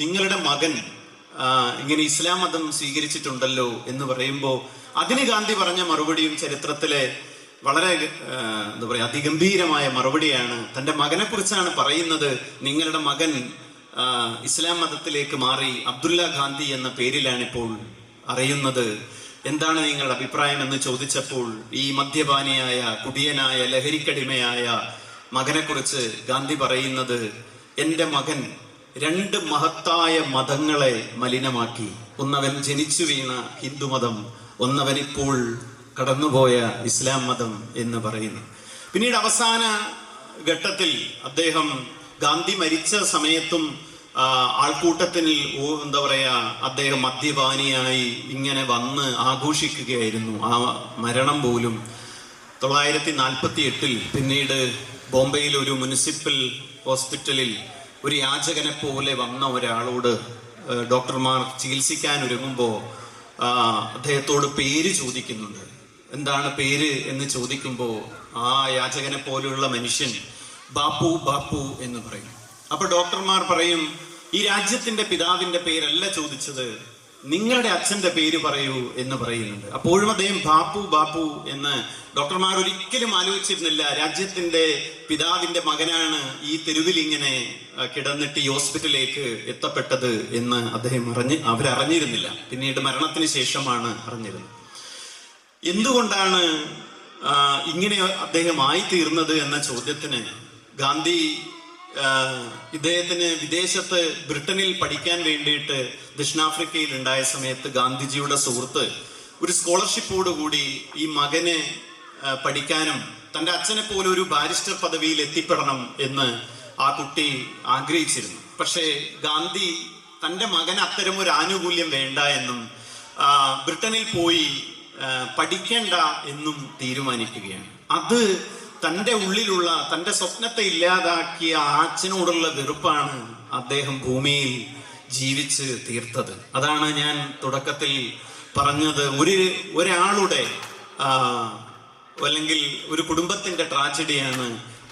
Speaker 3: നിങ്ങളുടെ മകൻ ഇങ്ങനെ ഇസ്ലാം മതം സ്വീകരിച്ചിട്ടുണ്ടല്ലോ എന്ന് പറയുമ്പോൾ അതിന് ഗാന്ധി പറഞ്ഞ മറുപടിയും ചരിത്രത്തിലെ വളരെ എന്താ പറയാ അതിഗംഭീരമായ മറുപടിയാണ്. തൻ്റെ മകനെ കുറിച്ചാണ് പറയുന്നത്. നിങ്ങളുടെ മകൻ ഇസ്ലാം മതത്തിലേക്ക് മാറി, അബ്ദുല്ല ഗാന്ധി എന്ന പേരിലാണ് ഇപ്പോൾ അറിയുന്നത്. എന്താണ് നിങ്ങളുടെ അഭിപ്രായം എന്ന് ചോദിച്ചപ്പോൾ ഈ മദ്യപാനിയായ, കുടിയനായ, ലഹരിക്കടിമയായ മകനെ കുറിച്ച് ഗാന്ധി പറയുന്നത്, എൻ്റെ മകൻ 2 മഹത്തായ മതങ്ങളെ മലിനമാക്കി. ഒന്നവൻ ജനിച്ചു വീണ ഹിന്ദുമതം, ഒന്നവൻ ഇപ്പോൾ കടന്നുപോയ ഇസ്ലാം മതം എന്ന് പറയുന്നു. പിന്നീട് അവസാന ഘട്ടത്തിൽ അദ്ദേഹം, ഗാന്ധി മരിച്ച സമയത്തും ആൾക്കൂട്ടത്തിൽ എന്താ പറയാ അദ്ദേഹം മദ്യപാനിയായി ഇങ്ങനെ വന്ന് ആഘോഷിക്കുകയായിരുന്നു. ആ മരണം പോലും 948 പിന്നീട് ബോംബെയിൽ ഒരു മുനിസിപ്പൽ ഹോസ്പിറ്റലിൽ ഒരു യാചകനെ പോലെ വന്ന ഒരാളോട് ഡോക്ടർമാർ ചികിത്സിക്കാൻ ഒരുങ്ങുമ്പോൾ അദ്ദേഹത്തോട് പേര് ചോദിക്കുന്നുണ്ട്. എന്താണ് പേര് എന്ന് ചോദിക്കുമ്പോൾ ആ യാചകനെ പോലെയുള്ള മനുഷ്യൻ ബാപ്പു ബാപ്പു എന്ന് പറയും. അപ്പൊ ഡോക്ടർമാർ പറയും, ഈ രാജ്യത്തിന്റെ പിതാവിന്റെ പേരല്ല ചോദിച്ചത്, നിങ്ങളുടെ അച്ഛന്റെ പേര് പറയൂ എന്ന് പറയുന്നുണ്ട്. അപ്പോഴും അദ്ദേഹം ബാപ്പു ബാപ്പു എന്ന്. ഡോക്ടർമാർ ഒരിക്കലും ആലോചിച്ചിരുന്നില്ല രാജ്യത്തിന്റെ പിതാവിന്റെ മകനാണ് ഈ തെരുവിൽ ഇങ്ങനെ കിടന്നിട്ട് ഈ ഹോസ്പിറ്റലിലേക്ക് എത്തപ്പെട്ടത് എന്ന് അദ്ദേഹം അവരറിഞ്ഞിരുന്നില്ല. പിന്നീട് മരണത്തിന് ശേഷമാണ് അറിഞ്ഞിരുന്നത്. എന്തുകൊണ്ടാണ് ഇങ്ങനെ അദ്ദേഹം ആയിത്തീർന്നത് എന്ന ചോദ്യത്തിന് ഗാന്ധി ഇദ്ദേഹത്തിന് വിദേശത്ത് ബ്രിട്ടനിൽ പഠിക്കാൻ വേണ്ടിയിട്ട് ദക്ഷിണാഫ്രിക്കയിൽ ഉണ്ടായ സമയത്ത് ഗാന്ധിജിയുടെ സുഹൃത്ത് ഒരു സ്കോളർഷിപ്പോടുകൂടി ഈ മകന് പഠിക്കാനും തൻ്റെ അച്ഛനെ പോലെ ഒരു ബാരിസ്റ്റർ പദവിയിൽ എത്തിപ്പെടണം എന്ന് ആ കുട്ടി ആഗ്രഹിച്ചിരുന്നു. പക്ഷേ ഗാന്ധി തൻ്റെ മകന് അത്തരം ഒരു ആനുകൂല്യം വേണ്ട എന്നും ബ്രിട്ടനിൽ പോയി പഠിക്കേണ്ട എന്നും തീരുമാനിക്കുകയാണ്. അത് തൻ്റെ ഉള്ളിലുള്ള, തൻ്റെ സ്വപ്നത്തെ ഇല്ലാതാക്കിയ ആ അച്ഛനോടുള്ള വെറുപ്പാണ് അദ്ദേഹം ഭൂമിയിൽ ജീവിച്ച് തീർത്തത്. അതാണ് ഞാൻ തുടക്കത്തിൽ പറഞ്ഞത്, ഒരാളുടെ അല്ലെങ്കിൽ ഒരു കുടുംബത്തിന്റെ ട്രാജഡിയാണ്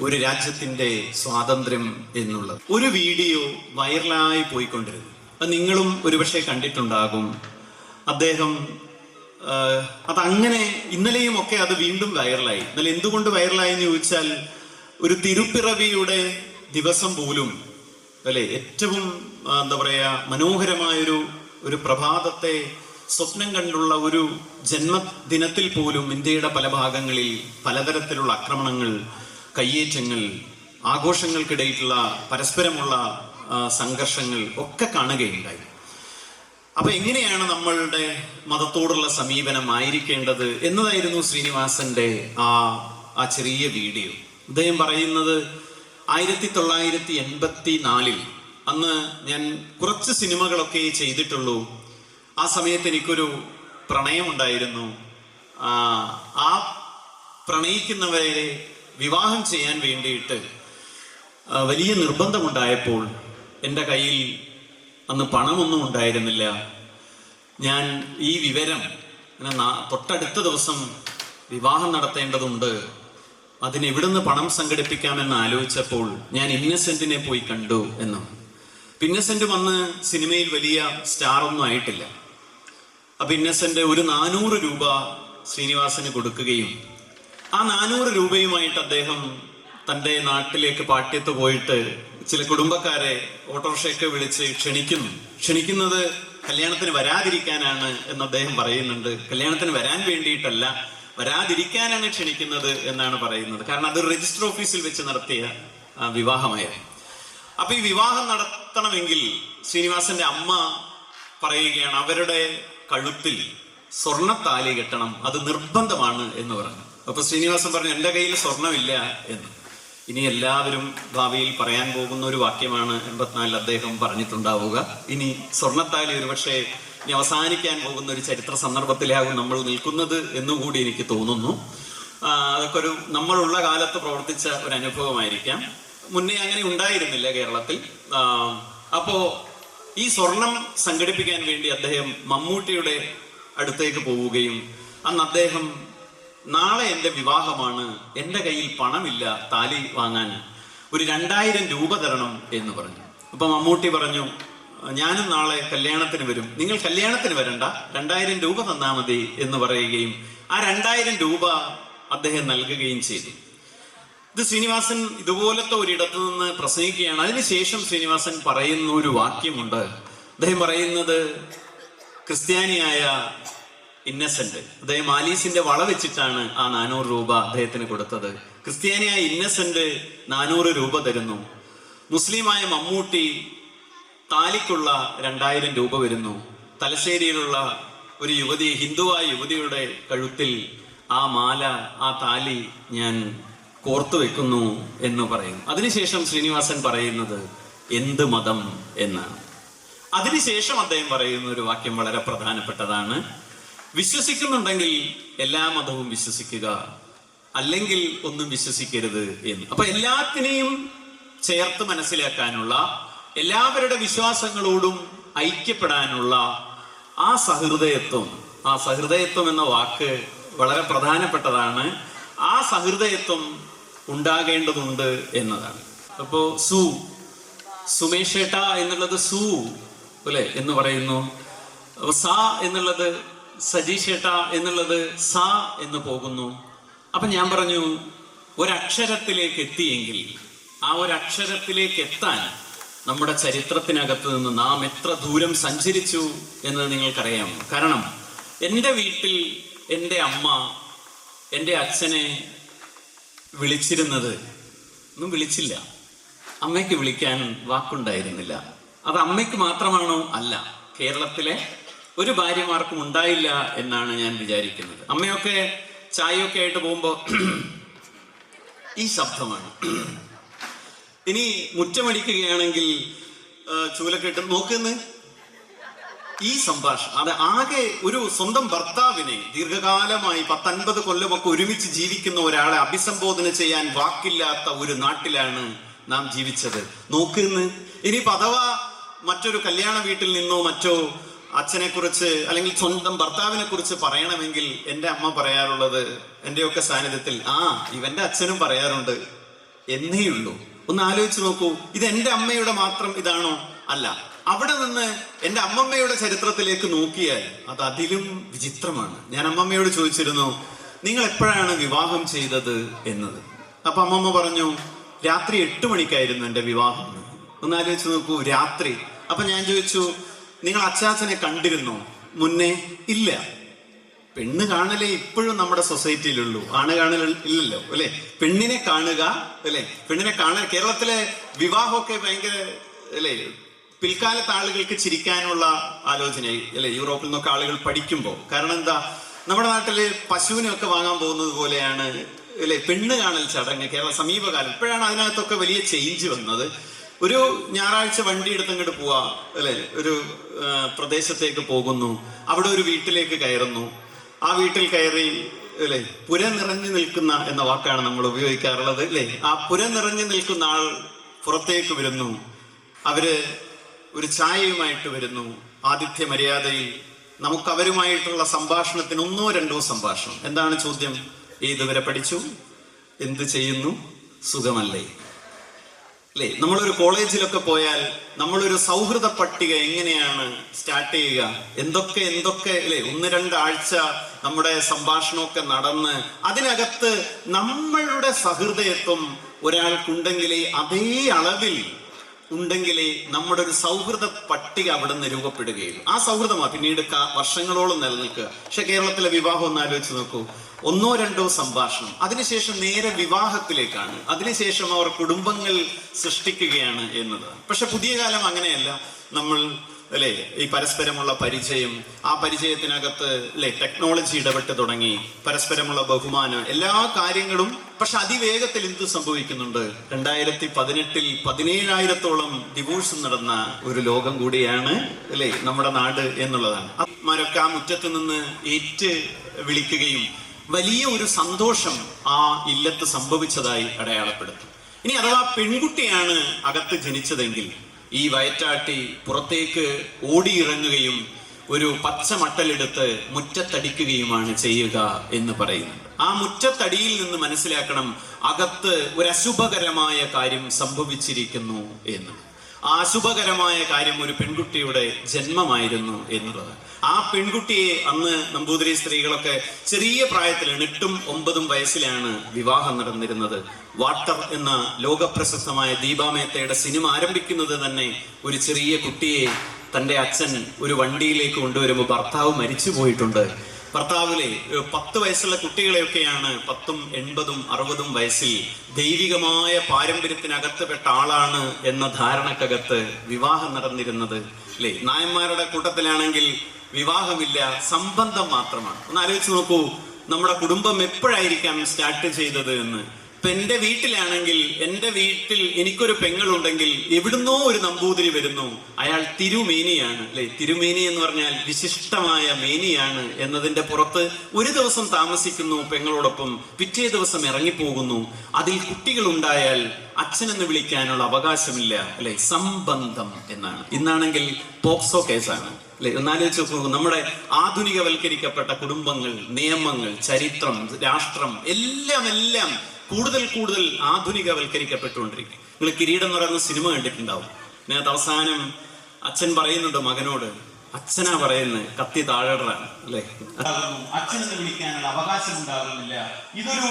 Speaker 3: ഒരു രാജ്യത്തിന്റെ സ്വാതന്ത്ര്യം എന്നുള്ളത്. ഒരു വീഡിയോ വൈറലായി പോയിക്കൊണ്ടിരുന്നു. അത് നിങ്ങളും ഒരുപക്ഷെ കണ്ടിട്ടുണ്ടാകും. അദ്ദേഹം അതങ്ങനെ ഇന്നലെയും ഒക്കെ അത് വീണ്ടും വൈറലായി. ഇന്നലെ എന്തുകൊണ്ട് വൈറലായി എന്ന് ചോദിച്ചാൽ, ഒരു തിരുപ്പിറവിയുടെ ദിവസം പോലും അല്ലെ, ഏറ്റവും എന്താ പറയാ മനോഹരമായൊരു പ്രഭാതത്തെ സ്വപ്നം കണ്ടുള്ള ഒരു ജന്മദിനത്തിൽ പോലും ഇന്ത്യയുടെ പല ഭാഗങ്ങളിൽ പലതരത്തിലുള്ള ആക്രമണങ്ങൾ, കയ്യേറ്റങ്ങൾ, ആഘോഷങ്ങൾക്കിടയിലുള്ള പരസ്പരമുള്ള സംഘർഷങ്ങൾ ഒക്കെ കാണുകയുണ്ടായി. അപ്പൊ എങ്ങനെയാണ് നമ്മളുടെ മതത്തോടുള്ള സമീപനം ആയിരിക്കേണ്ടത് എന്നതായിരുന്നു ശ്രീനിവാസന്റെ ആ ചെറിയ വീഡിയോ. അദ്ദേഹം പറയുന്നത്, 1984 അന്ന് ഞാൻ കുറച്ച് സിനിമകളൊക്കെ ചെയ്തിട്ടുള്ളൂ. ആ സമയത്ത് എനിക്കൊരു പ്രണയമുണ്ടായിരുന്നു. ആ പ്രണയിക്കുന്നവരെ വിവാഹം ചെയ്യാൻ വേണ്ടിയിട്ട് വലിയ നിർബന്ധമുണ്ടായപ്പോൾ എൻ്റെ കയ്യിൽ അന്ന് പണമൊന്നും ഉണ്ടായിരുന്നില്ല. ഞാൻ ഈ വിവരം തൊട്ടടുത്ത ദിവസം വിവാഹം നടത്തേണ്ടതുണ്ട്, അതിനെവിടുന്ന് പണം സംഘടിപ്പിക്കാമെന്ന് ആലോചിച്ചപ്പോൾ ഞാൻ ഇന്നസെന്റിനെ പോയി കണ്ടു എന്നും. ഇന്നസെന്റ് വന്ന് സിനിമയിൽ വലിയ സ്റ്റാർ ഒന്നും ആയിട്ടില്ല. അപ്പൊ ഇന്നസെന്റ് ഒരു 400 രൂപ ശ്രീനിവാസന് കൊടുക്കുകയും ആ 400 രൂപയുമായിട്ട് അദ്ദേഹം തൻ്റെ നാട്ടിലേക്ക് പാട്യത്ത് പോയിട്ട് ചില കുടുംബക്കാരെ ഓട്ടോറിക്ഷയൊക്കെ വിളിച്ച് ക്ഷണിക്കുന്നത് കല്യാണത്തിന് വരാതിരിക്കാനാണ് എന്ന് അദ്ദേഹം പറയുന്നുണ്ട്. കല്യാണത്തിന് വരാൻ വേണ്ടിയിട്ടല്ല, വരാതിരിക്കാനാണ് ക്ഷണിക്കുന്നത് എന്നാണ് പറയുന്നത്. കാരണം അത് രജിസ്റ്റർ ഓഫീസിൽ വെച്ച് നടത്തിയ വിവാഹമായിരുന്നു. അപ്പൊ ഈ വിവാഹം നടത്തണമെങ്കിൽ ശ്രീനിവാസന്റെ അമ്മ പറയുകയാണ് അവരുടെ കഴുത്തിൽ സ്വർണ്ണത്താലി കെട്ടണം, അത് നിർബന്ധമാണ് എന്ന് പറഞ്ഞു. അപ്പൊ ശ്രീനിവാസൻ പറഞ്ഞു എൻ്റെ കയ്യിൽ സ്വർണമില്ല എന്ന്. ഇനി എല്ലാവരും ഭാവിയിൽ പറയാൻ പോകുന്ന ഒരു വാക്യമാണ് 84 അദ്ദേഹം പറഞ്ഞിട്ടുണ്ടാവുക. ഇനി സ്വർണ്ണത്താലി ഒരുപക്ഷെ ഇനി അവസാനിക്കാൻ പോകുന്ന ഒരു ചരിത്ര സന്ദർഭത്തിലാകും നമ്മൾ നിൽക്കുന്നത് എന്നുകൂടി എനിക്ക് തോന്നുന്നു. അതൊക്കെ ഒരു നമ്മളുള്ള കാലത്ത് പ്രവർത്തിച്ച ഒരു അനുഭവമായിരിക്കാം. മുന്നേ അങ്ങനെ ഉണ്ടായിരുന്നില്ല കേരളത്തിൽ. അപ്പോ ഈ സ്വർണം സംഘടിപ്പിക്കാൻ വേണ്ടി അദ്ദേഹം മമ്മൂട്ടിയുടെ അടുത്തേക്ക് പോവുകയും അന്ന് അദ്ദേഹം നാളെ എൻ്റെ വിവാഹമാണ്, എൻ്റെ കയ്യിൽ പണമില്ല താലി വാങ്ങാൻ, ഒരു 2000 രൂപ തരണം എന്ന് പറഞ്ഞു. അപ്പൊ മമ്മൂട്ടി പറഞ്ഞു ഞാനും നാളെ കല്യാണത്തിന് വരും, നിങ്ങൾ കല്യാണത്തിന് വരണ്ട, 2000 രൂപ തന്നാ മതി എന്ന് പറയുകയും ആ 2000 രൂപ അദ്ദേഹം നൽകുകയും ചെയ്തു. ഇത് ശ്രീനിവാസൻ ഇതുപോലത്തെ ഒരിടത്തു നിന്ന് പ്രസംഗിക്കുകയാണ്. അതിനുശേഷം ശ്രീനിവാസൻ പറയുന്ന ഒരു വാക്യമുണ്ട്. അദ്ദേഹം പറയുന്നത് ക്രിസ്ത്യാനിയായ ഇന്നസെന്റ്, അദ്ദേഹം ആലീസിന്റെ വള വെച്ചിട്ടാണ് ആ 400 രൂപ അദ്ദേഹത്തിന് കൊടുത്തത്. ക്രിസ്ത്യാനിയായ ഇന്നസെന്റ് 400 രൂപ തരുന്നു. മുസ്ലിമായ മമ്മൂട്ടി താലിക്കുള്ള 2000 രൂപ വരുന്നു. തലശ്ശേരിയിലുള്ള ഒരു യുവതി, ഹിന്ദുവായ യുവതിയുടെ കഴുത്തിൽ ആ മാല, ആ താലി ഞാൻ കോർത്തു വെക്കുന്നു എന്ന് പറയും. അതിനുശേഷം ശ്രീനിവാസൻ പറയുന്നത് എന്ത് മതം എന്നാണ്. അതിനുശേഷം അദ്ദേഹം പറയുന്ന ഒരു വാക്യം വളരെ പ്രധാനപ്പെട്ടതാണ്. വിശ്വസിക്കുന്നുണ്ടെങ്കിൽ എല്ലാ മതവും വിശ്വസിക്കുക, അല്ലെങ്കിൽ ഒന്നും വിശ്വസിക്കരുത് എന്ന്. അപ്പൊ എല്ലാത്തിനെയും ചേർത്ത് മനസ്സിലാക്കാനുള്ള, എല്ലാവരുടെ വിശ്വാസങ്ങളോടും ഐക്യപ്പെടാനുള്ള ആ സഹൃദയത്വം എന്ന വാക്ക് വളരെ പ്രധാനപ്പെട്ടതാണ്. ആ സഹൃദയത്വം ഉണ്ടാകേണ്ടതുണ്ട് എന്നതാണ്. അപ്പോ സുമേഷേട്ട എന്നുള്ളത് സു അല്ലെ എന്ന് പറയുന്നു. സ എന്നുള്ളത് സജീഷേട്ട എന്നുള്ളത് സ എന്ന് പോകുന്നു. അപ്പൊ ഞാൻ പറഞ്ഞു ഒരക്ഷരത്തിലേക്ക് എത്തിയെങ്കിൽ ആ ഒരക്ഷരത്തിലേക്ക് എത്താൻ നമ്മുടെ ചരിത്രത്തിനകത്ത് നിന്ന് നാം എത്ര ദൂരം സഞ്ചരിച്ചു എന്ന് നിങ്ങൾക്കറിയാം. കാരണം എൻ്റെ വീട്ടിൽ എൻ്റെ അമ്മ എൻ്റെ അച്ഛനെ വിളിച്ചിരുന്നത് ഒന്നും വിളിച്ചില്ല. അമ്മയ്ക്ക് വിളിക്കാൻ വാക്കുണ്ടായിരുന്നില്ല. അത് അമ്മയ്ക്ക് മാത്രമാണോ? അല്ല, കേരളത്തിലെ ഒരു ഭാര്യമാർക്കും ഉണ്ടായില്ല എന്നാണ് ഞാൻ വിചാരിക്കുന്നത്. അമ്മയൊക്കെ ചായയൊക്കെ ആയിട്ട് പോകുമ്പോ ഈ ശബ്ദമാണ്. ഇനി മുറ്റമടിക്കുകയാണെങ്കിൽ ചൂലക്കെട്ട് നോക്കുന്നു. ഈ സംഭാഷണം അത് ആകെ ഒരു സ്വന്തം ഭർത്താവിനെ ദീർഘകാലമായി 10-50 കൊല്ലമൊക്കെ ഒരുമിച്ച് ജീവിക്കുന്ന ഒരാളെ അഭിസംബോധന ചെയ്യാൻ വാക്കില്ലാത്ത ഒരു നാട്ടിലാണ് നാം ജീവിച്ചത്. നോക്കുന്നു. ഇനി അഥവാ മറ്റൊരു കല്യാണ വീട്ടിൽ നിന്നോ മറ്റോ അച്ഛനെ കുറിച്ച് അല്ലെങ്കിൽ സ്വന്തം ഭർത്താവിനെ കുറിച്ച് പറയണമെങ്കിൽ എൻ്റെ അമ്മ പറയാറുള്ളത്, എൻ്റെയൊക്കെ സാന്നിധ്യത്തിൽ, ഇവന്റെ അച്ഛനും പറയാറുണ്ട് എന്നേ ഉള്ളൂ. ഒന്ന് ആലോചിച്ച് നോക്കൂ, ഇത് എൻ്റെ അമ്മയുടെ മാത്രം ഇതാണോ? അല്ല. അവിടെ നിന്ന് എൻ്റെ അമ്മമ്മയുടെ ചരിത്രത്തിലേക്ക് നോക്കിയാൽ അത് അതിലും വിചിത്രമാണ്. ഞാൻ അമ്മമ്മയോട് ചോദിച്ചിരുന്നു, നിങ്ങൾ എപ്പോഴാണ് വിവാഹം ചെയ്തത് എന്നത്. അപ്പൊ അമ്മമ്മ പറഞ്ഞു, രാത്രി 8 മണിക്കായിരുന്നു എൻ്റെ വിവാഹം. ഒന്ന് ആലോചിച്ച് നോക്കൂ, രാത്രി. അപ്പൊ ഞാൻ ചോദിച്ചു, നിങ്ങൾ അച്ചാച്ചനെ കണ്ടിരുന്നോ മുന്നേ? ഇല്ല. പെണ്ണ് കാണലേ ഇപ്പോഴും നമ്മുടെ സൊസൈറ്റിയിലുള്ളൂ, ആണ് കാണൽ ഇല്ലല്ലോ അല്ലെ. പെണ്ണിനെ കാണുക അല്ലെ, പെണ്ണിനെ കാണാൻ. കേരളത്തിലെ വിവാഹമൊക്കെ ഭയങ്കര അല്ലെ, പിൽക്കാലത്ത് ആളുകൾക്ക് ചിരിക്കാനുള്ള ആലോചനയായി അല്ലെ, യൂറോപ്പിൽ നിന്നൊക്കെ ആളുകൾ പഠിക്കുമ്പോൾ. കാരണം എന്താ, നമ്മുടെ നാട്ടില് പശുവിനൊക്കെ വാങ്ങാൻ പോകുന്നത് പോലെയാണ് അല്ലെ പെണ്ണ് കാണൽ ചടങ്ങ് കേരള സമീപകാലം ഇപ്പോഴാണ് അതിനകത്തൊക്കെ വലിയ ചേഞ്ച് വന്നത്. ഒരു ഞായറാഴ്ച വണ്ടി എടുത്ത് അങ്ങോട്ട് പോവാ അല്ലെ, ഒരു പ്രദേശത്തേക്ക് പോകുന്നു, അവിടെ ഒരു വീട്ടിലേക്ക് കയറുന്നു, ആ വീട്ടിൽ കയറി അല്ലെ പുര നിറഞ്ഞു നിൽക്കുന്ന എന്ന വാക്കാണ് നമ്മൾ ഉപയോഗിക്കാറുള്ളത് അല്ലെ. ആ പുര നിറഞ്ഞു നിൽക്കുന്ന ആൾ പുറത്തേക്ക് വരുന്നു, അവര് ഒരു ചായയുമായിട്ട് വരുന്നു. ആതിഥ്യ മര്യാദയിൽ നമുക്ക് അവരുമായിട്ടുള്ള സംഭാഷണത്തിന് 1 2 സംഭാഷണം. എന്താണ് ചോദ്യം? ഏതുവരെ പഠിച്ചു, എന്ത് ചെയ്യുന്നു, സുഖമല്ലേ അല്ലേ? നമ്മളൊരു കോളേജിലൊക്കെ പോയാൽ നമ്മളൊരു സൗഹൃദ പട്ടിക എങ്ങനെയാണ് സ്റ്റാർട്ട് ചെയ്യുക? എന്തൊക്കെ അല്ലെ 1 2 ആഴ്ച നമ്മുടെ സംഭാഷണമൊക്കെ നടന്ന് അതിനകത്ത് നമ്മളുടെ സഹൃദയത്വം ഒരാൾക്കുണ്ടെങ്കിലേ, അതേ അളവിൽ ഉണ്ടെങ്കിലേ നമ്മുടെ ഒരു സൗഹൃദ പട്ടിക അവിടെ നിന്ന് രൂപപ്പെടുകയുള്ളൂ. ആ സൗഹൃദമാണ് പിന്നീട് വർഷങ്ങളോളം നിലനിൽക്കുക. പക്ഷെ കേരളത്തിലെ വിവാഹം ഒന്ന് ആലോചിച്ച് നോക്കൂ, 1 2 സംഭാഷണം, അതിനുശേഷം നേരെ വിവാഹത്തിലേക്കാണ്, അതിനുശേഷം അവർ കുടുംബങ്ങൾ സൃഷ്ടിക്കുകയാണ് എന്നത്. പക്ഷെ പുതിയ കാലം അങ്ങനെയല്ല. നമ്മൾ അല്ലെ ഈ പരസ്പരമുള്ള പരിചയം, ആ പരിചയത്തിനകത്ത് അല്ലെ ടെക്നോളജി ഇടപെട്ട് തുടങ്ങി, പരസ്പരമുള്ള ബഹുമാനം, എല്ലാ കാര്യങ്ങളും. പക്ഷെ അതിവേഗത്തിൽ എന്ത് സംഭവിക്കുന്നുണ്ട്? 2018 17,000-ഓളം ഡിവോഴ്സ് നടന്ന ഒരു ലോകം കൂടിയാണ് അല്ലെ നമ്മുടെ നാട് എന്നുള്ളതാണ്. അമ്മമാരൊക്കെ ആ മുറ്റത്ത് നിന്ന് ഏറ്റ് വിളിക്കുകയും വലിയ ഒരു സന്തോഷം ആ ഇല്ലത്ത് സംഭവിച്ചതായി അടയാളപ്പെടുത്തും. ഇനി അഥവാ പെൺകുട്ടിയാണ് അകത്ത് ജനിച്ചതെങ്കിൽ ഈ വയറ്റാട്ടി പുറത്തേക്ക് ഓടിയിറങ്ങുകയും ഒരു പച്ച മട്ടലെടുത്ത് മുറ്റത്തടിക്കുകയുമാണ് ചെയ്യുക എന്ന് പറയുന്നുണ്ട്. ആ മുറ്റത്തടിയിൽ നിന്ന് മനസ്സിലാക്കണം അകത്ത് ഒരു അശുഭകരമായ കാര്യം സംഭവിച്ചിരിക്കുന്നു എന്ന്. ആ അശുഭകരമായ കാര്യം ഒരു പെൺകുട്ടിയുടെ ജന്മമായിരുന്നു എന്നുള്ളത്. ആ പെൺകുട്ടിയെ അന്ന് നമ്പൂതിരി സ്ത്രീകളൊക്കെ ചെറിയ പ്രായത്തിൽ 8 9 വയസ്സിലാണ് വിവാഹം നടന്നിരുന്നത്. വാട്ടർ എന്ന ലോകപ്രശസ്തമായ ദീപാമേത്തയുടെ സിനിമ ആരംഭിക്കുന്നത് തന്നെ ഒരു ചെറിയ കുട്ടിയെ തൻ്റെ അച്ഛൻ ഒരു വണ്ടിയിലേക്ക് കൊണ്ടുവരുമ്പോൾ ഭർത്താവ് മരിച്ചു പോയിട്ടുണ്ട്. ഭർത്താവിലെ 10 വയസ്സുള്ള കുട്ടികളെയൊക്കെയാണ് 10 80 60 വയസ്സിൽ ദൈവികമായ പാരമ്പര്യത്തിനകത്ത് പെട്ട ആളാണ് എന്ന ധാരണക്കകത്ത് വിവാഹം നടന്നിരുന്നത് അല്ലേ. നായന്മാരുടെ കൂട്ടത്തിലാണെങ്കിൽ വിവാഹമില്ല, സംബന്ധം മാത്രമാണ്. ഒന്ന് ആലോചിച്ച് നോക്കൂ, നമ്മുടെ കുടുംബം എപ്പോഴായിരിക്കാം സ്റ്റാർട്ട് ചെയ്തത് എന്ന്. ഇപ്പൊ എന്റെ വീട്ടിലാണെങ്കിൽ, എന്റെ വീട്ടിൽ എനിക്കൊരു പെങ്ങളുണ്ടെങ്കിൽ എവിടുന്നോ ഒരു നമ്പൂതിരി വരുന്നു, അയാൾ തിരുമേനിയാണ് അല്ലെ. തിരുമേനി എന്ന് പറഞ്ഞാൽ വിശിഷ്ടമായ മേനിയാണ് എന്നതിന്റെ പുറത്ത് ഒരു ദിവസം താമസിക്കുന്നു പെങ്ങളോടൊപ്പം, പിറ്റേ ദിവസം ഇറങ്ങിപ്പോകുന്നു. അതിൽ കുട്ടികൾ ഉണ്ടായാൽ അച്ഛനെന്ന് വിളിക്കാനുള്ള അവകാശമില്ല അല്ലെ, സംബന്ധം എന്നാണ്. ഇന്നാണെങ്കിൽ പോക്സോ കേസാണ് അല്ലെ. ഒന്നാലോചിച്ച് നോക്കൂ, നമ്മുടെ ആധുനികവൽക്കരിക്കപ്പെട്ട കുടുംബങ്ങൾ, നിയമങ്ങൾ, ചരിത്രം, രാഷ്ട്രം എല്ലാം കൂടുതൽ ആധുനികവൽക്കരിക്കപ്പെട്ടുകൊണ്ടിരിക്കും. നിങ്ങൾ കിരീടം എന്ന് പറയുന്ന സിനിമ കണ്ടിട്ടുണ്ടാവും. അതിനകത്ത് അവസാനം അച്ഛൻ പറയുന്നുണ്ട് മകനോട്, അച്ഛനാ പറയുന്നത് കത്തി താഴെടാണ് അല്ലെ. അച്ഛനെന്ന് വിളിക്കാനുള്ള അവകാശം ഉണ്ടാകുന്നില്ല. ഇതൊരു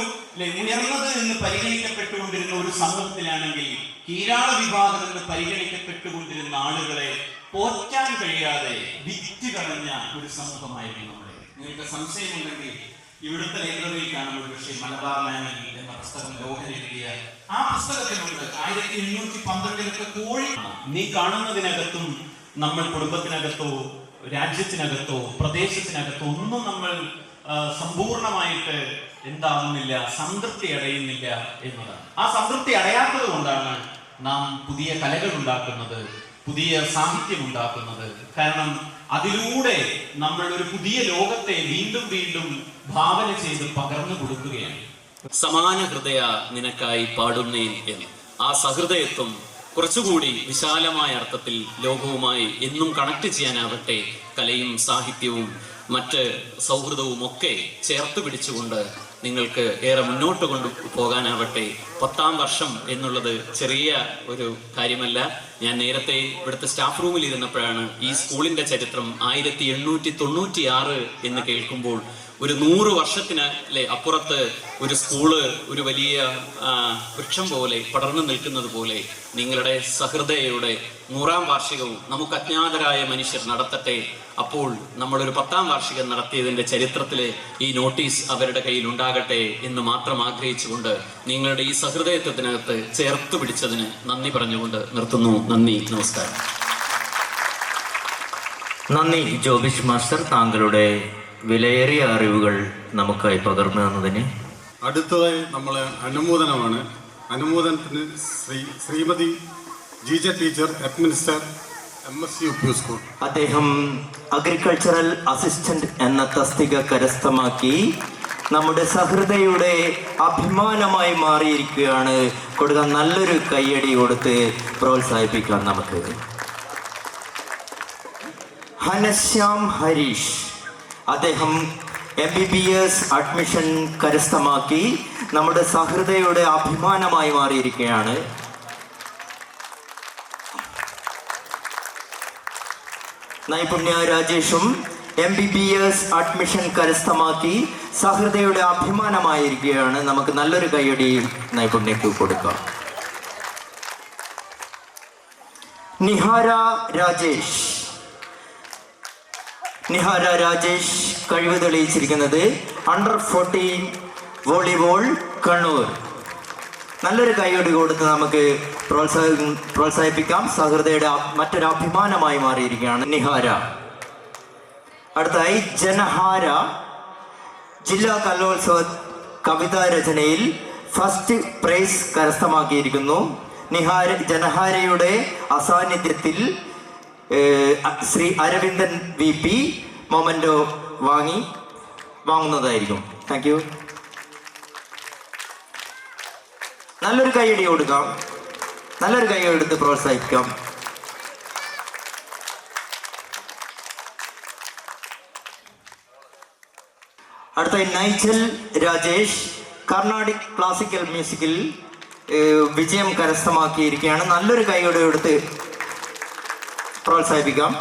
Speaker 3: ഉയർന്നത് എന്ന് പരിഗണിക്കപ്പെട്ടുകൊണ്ടിരുന്ന ഒരു സമൂഹത്തിലാണെങ്കിൽ കീഴാള വിഭാഗം എന്ന് പരിഗണിക്കപ്പെട്ടുകൊണ്ടിരുന്ന ആളുകളെ പോറ്റാൻ കഴിയാതെ വിറ്റ് കളഞ്ഞ ഒരു സമൂഹമായിരുന്നു നമ്മുടെ. നിങ്ങൾക്ക് സംശയമുണ്ടെങ്കിൽ ഇവിടുത്തെ ലൈബ്രറിയിൽ കാണുന്ന ഒരു വിഷയം മലബാർ മാനുവൽ എന്ന പുസ്തകം ലോഹൻ എഴുതിയ ആ പുസ്തകത്തിലുണ്ട് 1812 കോഴി. നീ കാണുന്നതിനകത്തും നമ്മൾ കുടുംബത്തിനകത്തോ രാജ്യത്തിനകത്തോ പ്രദേശത്തിനകത്തോ ഒന്നും നമ്മൾ സമ്പൂർണമായിട്ട് എന്താകുന്നില്ല, സംതൃപ്തി അടയുന്നില്ല എന്നതാണ്. ആ സംതൃപ്തി അടയാത്തത് കൊണ്ടാണ് നാം പുതിയ കലകൾ ഉണ്ടാക്കുന്നത്, പുതിയ സാഹിത്യം ഉണ്ടാക്കുന്നത്. കാരണം അതിലൂടെ നമ്മൾ ഒരു പുതിയ ലോകത്തെ വീണ്ടും ഭാവന ചെയ്ത് പകർന്നു കൊടുക്കുകയാണ്. സമാന ഹൃദയ നിനക്കായി പാടുന്നേൻ എന്ന്. ആ സഹൃദയത്വം കുറച്ചുകൂടി വിശാലമായ അർത്ഥത്തിൽ ലോകവുമായി എന്നും കണക്ട് ചെയ്യാനാവട്ടെ. കലയും സാഹിത്യവും മറ്റ് സൗഹൃദവും ഒക്കെ ചേർത്ത് പിടിച്ചുകൊണ്ട് നിങ്ങൾക്ക് ഏറെ മുന്നോട്ട് കൊണ്ടു പോകാനാവട്ടെ. 10ാം വർഷം എന്നുള്ളത് ചെറിയ ഒരു കാര്യമല്ല. ഞാൻ നേരത്തെ ഇവിടുത്തെ സ്റ്റാഫ് റൂമിൽ ഇരുന്നപ്പോഴാണ് ഈ സ്കൂളിന്റെ ചരിത്രം 1896 എന്ന് കേൾക്കുമ്പോൾ ഒരു 100 വർഷത്തിന് അപ്പുറത്ത് ഒരു സ്കൂള് ഒരു വലിയ വൃക്ഷം പോലെ പടർന്നു നിൽക്കുന്നത് പോലെ നിങ്ങളുടെ സഹൃദയയുടെ 100ാം വാർഷികവും നമുക്ക് അജ്ഞാതരായ മനുഷ്യർ നടത്തട്ടെ. അപ്പോൾ നമ്മളൊരു 10ാം വാർഷികം നടത്തിയതിന്റെ ചരിത്രത്തിലെ ഈ നോട്ടീസ് അവരുടെ കയ്യിൽ ഉണ്ടാകട്ടെ എന്ന് മാത്രം ആഗ്രഹിച്ചുകൊണ്ട് നിങ്ങളുടെ ഈ സഹൃദയത്വത്തിനകത്ത് ചേർത്ത് പിടിച്ചതിന് നന്ദി പറഞ്ഞുകൊണ്ട് നിർത്തുന്നു. നന്ദി, നമസ്കാരം.
Speaker 1: നന്ദി ജോബിഷ് മാസ്റ്റർ, താങ്കളുടെ വിലയേറിയ അറിവുകൾ നമുക്കായി പകർന്നു തന്നതിന്.
Speaker 2: അടുത്തതായി നമ്മളെ അനുമോദനമാണ്. അനുമോദനത്തിന് Shrimati Jeeja teacher, administer, MSc school.
Speaker 1: അദ്ദേഹം അഗ്രികൾച്ചറൽ അസിസ്റ്റന്റ് എന്ന തസ്തിക കരസ്ഥമാക്കി നമ്മുടെ സഹൃദയുടെ അഭിമാനമായി മാറിയിരിക്കുകയാണ്. കൊടുക്കാൻ നല്ലൊരു കയ്യടി കൊടുത്ത് പ്രോത്സാഹിപ്പിക്കാം നമുക്ക്. ഹനശ്യാം ഹരീഷ്, അദ്ദേഹം MBBS അഡ്മിഷൻ കരസ്ഥമാക്കി നമ്മുടെ സഹൃദയുടെ അഭിമാനമായി മാറിയിരിക്കുകയാണ്. നൈപുണ്യ രാജേഷും MBBS അഡ്മിഷൻ കരസ്ഥമാക്കി സഹൃദയുടെ അഭിമാനമായിരിക്കുകയാണ്. നമുക്ക് നല്ലൊരു കയ്യടി നൈപുണ്യക്ക് കൊടുക്കാം. നിഹാര രാജേഷ്, നിഹാര രാജേഷ് കഴിവ് തെളിയിച്ചിരിക്കുന്നത് അണ്ടർ 14 വോളിബോൾ കണ്ണൂർ. നല്ലൊരു കൈയടി കൊടുത്ത് നമുക്ക് പ്രോത്സാഹിപ്പിക്കാം. സഹൃദയുടെ മറ്റൊരു അഭിമാനമായി മാറിയിരിക്കുകയാണ് നിഹാര. അടുത്തായി ജനഹാര, ജില്ലാ കലോത്സവ കവിതാ രചനയിൽ ഫസ്റ്റ് പ്രൈസ് കരസ്ഥമാക്കിയിരിക്കുന്നു. ജനഹാരയുടെ അസാന്നിധ്യത്തിൽ ശ്രീ അരവിന്ദൻ VP മൊമെന്റോ വാങ്ങുന്നതായിരിക്കും. Thank you. നല്ലൊരു കൈയടി കൊടുക്കാം. നല്ലൊരു കൈ എടുത്ത് പ്രോത്സാഹിപ്പിക്കാം. അടുത്തായി നൈജൽ രാജേഷ്, കർണാടിക് ക്ലാസിക്കൽ മ്യൂസിക്കിൽ വിജയം കരസ്ഥമാക്കിയിരിക്കുകയാണ്. നല്ലൊരു കൈയോടെ എടുത്ത് പ്രോത്സാഹിപ്പിക്കാം.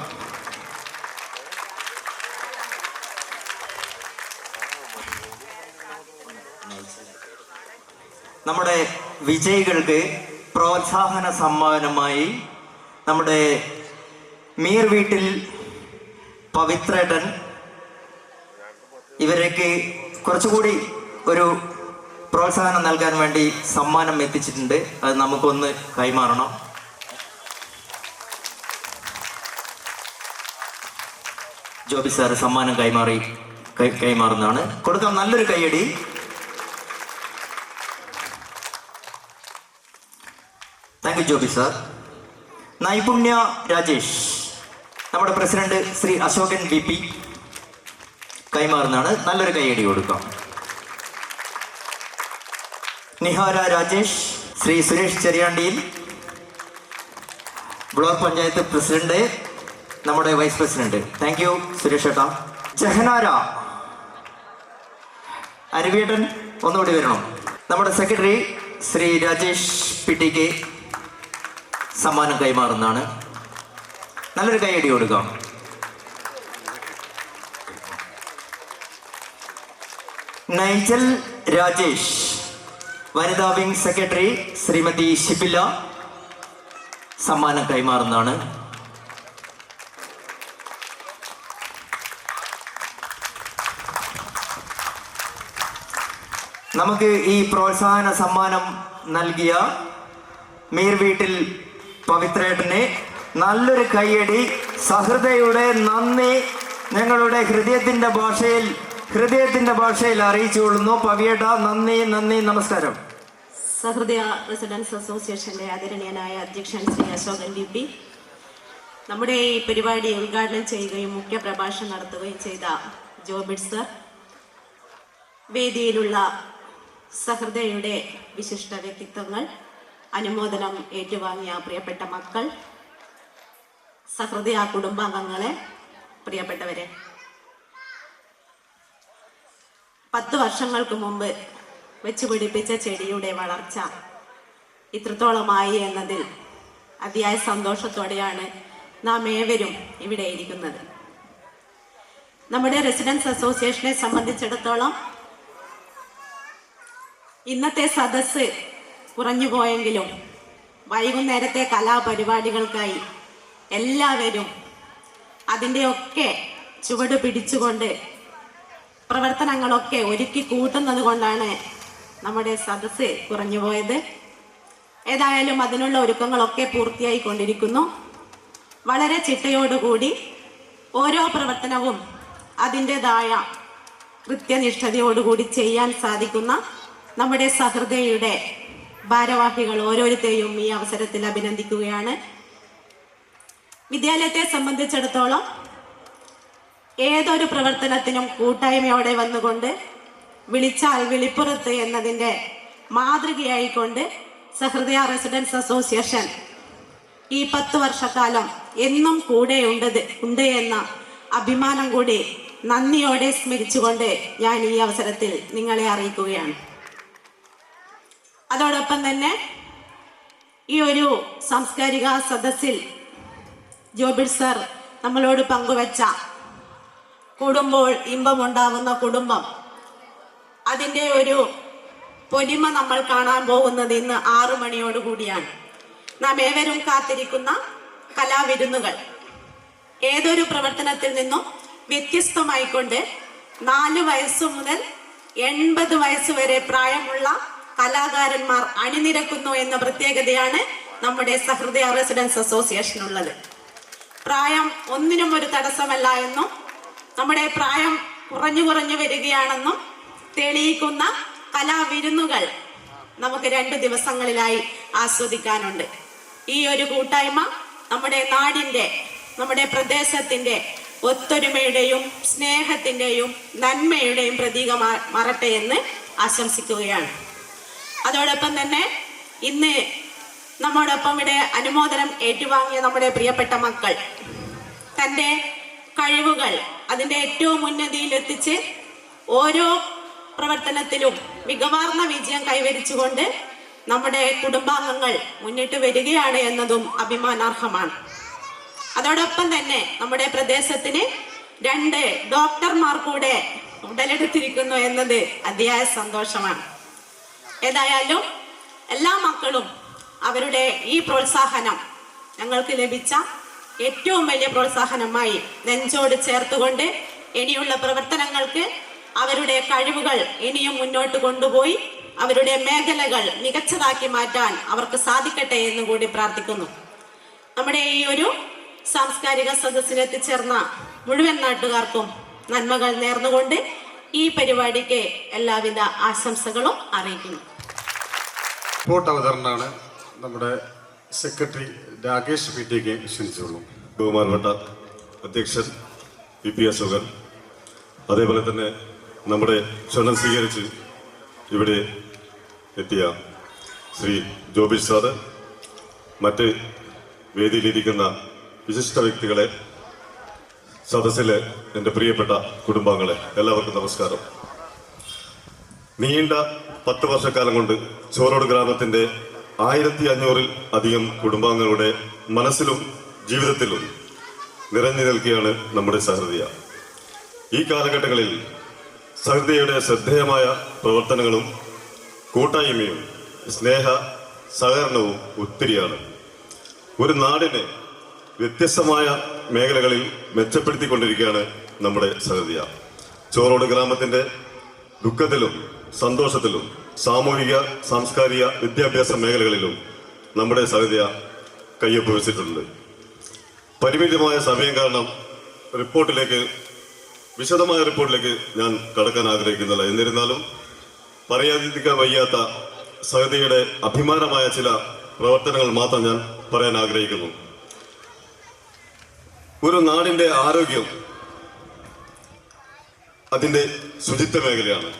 Speaker 1: നമ്മുടെ വിജയികൾക്ക് പ്രോത്സാഹന സമ്മാനമായി നമ്മുടെ മീർ വീട്ടിൽ പവിത്രേട്ടൻ ഇവരേക്ക് കുറച്ചുകൂടി ഒരു പ്രോത്സാഹനം നൽകാൻ വേണ്ടി സമ്മാനം എത്തിച്ചിട്ടുണ്ട്. അത് നമുക്കൊന്ന് കൈമാറണം. ജോബി സാർ സമ്മാനം കൈമാറുന്നതാണ്. കൊടുക്കാം നല്ലൊരു കൈയടി. Thank you Joby sir. Naipunya Rajesh, നമ്മുടെ പ്രസിഡന്റ് ശ്രീ അശോകൻ VP കൈമാറുന്നതാണ്. നല്ലൊരു കൈയടി കൊടുക്കാം. നിഹാര രാജേഷ്, ശ്രീ സുരേഷ് ചെറിയാണ്ടിയിൽ ബ്ലോക്ക് പഞ്ചായത്ത് പ്രസിഡന്റ്, നമ്മുടെ vice president. Thank you Suresh ഏട്ടാ. ജഹനാര അരവിയേട്ടൻ ഒന്നുകൂടി വരണം. നമ്മുടെ സെക്രട്ടറി ശ്രീ രാജേഷ് PTK സമ്മാനം കൈമാറുന്നതാണ്. നല്ലൊരു കൈയടി കൊടുക്കാം. നൈജൽ രാജേഷ്, വനിതാ വിംഗ് സെക്രട്ടറി ശ്രീമതി ഷിബില സമ്മാനം കൈമാറുന്നതാണ്. നമുക്ക് ഈ പ്രോത്സാഹന സമ്മാനം നൽകിയ മീർ വീട്ടിൽ പവിത്രേട്ടന് നല്ലൊരു കൈയടി. സഹൃദയുടെ നന്ദി ഞങ്ങളുടെ ഹൃദയത്തിന്റെ ഭാഷയിൽ അറിയിച്ചുകൊള്ളുന്നു. പവിയേട്ട നന്ദി നന്ദി, നമസ്കാരം.
Speaker 4: സഹൃദയ റെസിഡൻസ് അസോസിയേഷന്റെ ആദരണീയനായ അധ്യക്ഷൻ ശ്രീ അശോകൻ VP നമ്മുടെ ഈ പരിപാടി ഉദ്ഘാടനം ചെയ്യുകയും മുഖ്യ പ്രഭാഷണം നടത്തുകയും ചെയ്ത ജോബിഡ് സർ, വേദിയിലുള്ള സഹൃദയുടെ വിശിഷ്ട വ്യക്തിത്വങ്ങൾ, അനുമോദനം ഏറ്റുവാങ്ങിയ പ്രിയപ്പെട്ട മക്കൾ, സഹൃദയ കുടുംബാംഗങ്ങളെ, പ്രിയപ്പെട്ടവരെ, 10 വർഷങ്ങൾക്ക് മുമ്പ് വെച്ചുപിടിപ്പിച്ച ചെടിയുടെ വളർച്ച ഇത്രത്തോളമായി എന്നതിൽ അതിയായ സന്തോഷത്തോടെയാണ് നാം ഏവരും ഇവിടെ ഇരിക്കുന്നത്. നമ്മുടെ റെസിഡൻസ് അസോസിയേഷനെ സംബന്ധിച്ചിടത്തോളം ഇന്നത്തെ സദസ്സ് കുറഞ്ഞു പോയെങ്കിലും വൈകുന്നേരത്തെ കലാപരിപാടികൾക്കായി എല്ലാവരും അതിൻ്റെയൊക്കെ ചുവട് പിടിച്ചുകൊണ്ട് പ്രവർത്തനങ്ങളൊക്കെ ഒരുക്കി കൂട്ടുന്നത് കൊണ്ടാണ് നമ്മുടെ സദസ്സ് കുറഞ്ഞു പോയത്. ഏതായാലും അതിനുള്ള ഒരുക്കങ്ങളൊക്കെ പൂർത്തിയായി കൊണ്ടിരിക്കുന്നു. വളരെ ചിട്ടയോടുകൂടി ഓരോ പ്രവർത്തനവും അതിൻ്റെതായ കൃത്യനിഷ്ഠതയോടുകൂടി ചെയ്യാൻ സാധിക്കുന്ന നമ്മുടെ സഹൃദയയുടെ ഭാരവാഹികൾ ഓരോരുത്തരെയും ഈ അവസരത്തിൽ അഭിനന്ദിക്കുകയാണ്. വിദ്യാലയത്തെ സംബന്ധിച്ചിടത്തോളം ഏതൊരു പ്രവർത്തനത്തിനും കൂട്ടായ്മയോടെ വന്നുകൊണ്ട് വിളിച്ചാൽ വിളിപ്പുറത്ത് എന്നതിൻ്റെ മാതൃകയായിക്കൊണ്ട് സഹൃദയ റെസിഡൻസ് അസോസിയേഷൻ ഈ 10 വർഷക്കാലം എന്നും കൂടെ ഉണ്ട് എന്ന അഭിമാനം കൂടി നന്ദിയോടെ സ്മരിച്ചുകൊണ്ട് ഞാൻ ഈ അവസരത്തിൽ നിങ്ങളെ അറിയിക്കുകയാണ്. അതോടൊപ്പം തന്നെ ഈ ഒരു സാംസ്കാരിക സദസ്സിൽ ജോബിർ സർ നമ്മളോട് പങ്കുവച്ച കൂടുമ്പോൾ ഇമ്പമുണ്ടാവുന്ന കുടുംബം, അതിൻ്റെ ഒരു പൊലിമ നമ്മൾ കാണാൻ പോകുന്നത് ഇന്ന് 6 മണിയോടുകൂടിയാണ്. നാം ഏവരും കാത്തിരിക്കുന്ന കലാവിരുന്നുകൾ ഏതൊരു പ്രവർത്തനത്തിൽ നിന്നും വ്യത്യസ്തമായിക്കൊണ്ട് 4 വയസ്സ് മുതൽ 80 വയസ്സ് വരെ പ്രായമുള്ള കലാകാരന്മാർ അണിനിരക്കുന്നു എന്ന പ്രത്യേകതയാണ് നമ്മുടെ സഹൃദയ റെസിഡൻസ് അസോസിയേഷനുള്ളത്. പ്രായം ഒന്നിനും ഒരു തടസ്സമല്ല എന്നും നമ്മുടെ പ്രായം കുറഞ്ഞു വരികയാണെന്നും തെളിയിക്കുന്ന കലാവിരുന്നുകൾ നമുക്ക് 2 ദിവസങ്ങളിലായി ആസ്വദിക്കാനുണ്ട്. ഈ ഒരു കൂട്ടായ്മ നമ്മുടെ നാടിൻ്റെ, നമ്മുടെ പ്രദേശത്തിൻ്റെ ഒത്തൊരുമയുടെയും സ്നേഹത്തിൻ്റെയും നന്മയുടെയും പ്രതീകമാറട്ടെ എന്ന് ആശംസിക്കുകയാണ്. അതോടൊപ്പം തന്നെ ഇന്ന് നമ്മോടൊപ്പം ഇവിടെ അനുമോദനം ഏറ്റുവാങ്ങിയ നമ്മുടെ പ്രിയപ്പെട്ട മക്കൾ തൻ്റെ കഴിവുകൾ അതിൻ്റെ ഏറ്റവും ഉന്നതിയിലെത്തിച്ച് ഓരോ പ്രവർത്തനത്തിലും മികവാർന്ന വിജയം കൈവരിച്ചുകൊണ്ട് നമ്മുടെ കുടുംബാംഗങ്ങൾ മുന്നിട്ട് വരികയാണ് എന്നതും അഭിമാനാർഹമാണ്. അതോടൊപ്പം തന്നെ നമ്മുടെ പ്രദേശത്തിന് 2 ഡോക്ടർമാർ കൂടെ ഉടലെടുത്തിരിക്കുന്നു എന്നത് അതിയായ സന്തോഷമാണ്. ഏതായാലും എല്ലാ മക്കളും അവരുടെ ഈ പ്രോത്സാഹനം ഞങ്ങൾക്ക് ലഭിച്ച ഏറ്റവും വലിയ പ്രോത്സാഹനമായി നെഞ്ചോട് ചേർത്തുകൊണ്ട് ഇനിയുള്ള പ്രവർത്തനങ്ങൾക്ക് അവരുടെ കഴിവുകൾ ഇനിയും മുന്നോട്ട് കൊണ്ടുപോയി അവരുടെ മേഖലകൾ മികച്ചതാക്കി മാറ്റാൻ അവർക്ക് സാധിക്കട്ടെ എന്ന് കൂടി പ്രാർത്ഥിക്കുന്നു. നമ്മുടെ ഈ ഒരു സാംസ്കാരിക സദസ്സിൽ എത്തിച്ചേർന്ന മുഴുവൻ നാട്ടുകാർക്കും നന്മകൾ നേർന്നുകൊണ്ട് ഈ പരിപാടിക്ക് എല്ലാവിധ ആശംസകളും അറിയിക്കുന്നു.
Speaker 2: റിപ്പോർട്ട് അവതരണമാണ് നമ്മുടെ സെക്രട്ടറി രാകേഷ് പിടിക്ക് ക്ഷണിച്ചുള്ളൂ.
Speaker 5: ബഹുമാനപ്പെട്ട അധ്യക്ഷൻ PP അശോകൻ, അതേപോലെ തന്നെ നമ്മുടെ ക്ഷണം സ്വീകരിച്ച് ഇവിടെ എത്തിയ ശ്രീ ജോബിർ സാറ്, മറ്റ് വേദിയിലിരിക്കുന്ന വിശിഷ്ട വ്യക്തികളെ, സദസ്സിലെ എൻ്റെ പ്രിയപ്പെട്ട കുടുംബാംഗങ്ങളെ, എല്ലാവർക്കും നമസ്കാരം. നീണ്ട 10 വർഷക്കാലം കൊണ്ട് ചോറോട് ഗ്രാമത്തിൻ്റെ 1500-ൽ അധികം കുടുംബാംഗങ്ങളുടെ മനസ്സിലും ജീവിതത്തിലും നിറഞ്ഞു നിൽക്കുകയാണ് നമ്മുടെ സഹൃദയ. ഈ കാലഘട്ടങ്ങളിൽ സഹൃദയയുടെ ശ്രദ്ധേയമായ പ്രവർത്തനങ്ങളും കൂട്ടായ്മയും സ്നേഹ സഹകരണവും ഒത്തിരിയാണ്. ഒരു നാടിനെ വ്യത്യസ്തമായ മേഖലകളിൽ മെച്ചപ്പെടുത്തിക്കൊണ്ടിരിക്കുകയാണ് നമ്മുടെ സഹൃദയ. ചോറോട് ഗ്രാമത്തിൻ്റെ ദുഃഖത്തിലും സന്തോഷത്തിലും സാമൂഹിക സാംസ്കാരിക വിദ്യാഭ്യാസ മേഖലകളിലും നമ്മുടെ സഹൃദയ കയ്യൊപ്പ് വെച്ചിട്ടുണ്ട്. പരിമിതമായ സമയം കാരണം വിശദമായ റിപ്പോർട്ടിലേക്ക് ഞാൻ കടക്കാൻ ആഗ്രഹിക്കുന്നില്ല. എന്നിരുന്നാലും പറയാതിരിക്കാൻ വയ്യാത്ത സഹൃദയയുടെ അഭിമാനമായ ചില പ്രവർത്തനങ്ങൾ മാത്രം ഞാൻ പറയാൻ ആഗ്രഹിക്കുന്നു. ഒരു നാടിൻ്റെ ആരോഗ്യം അതിൻ്റെ ശുചിത്വ മേഖലയാണ്.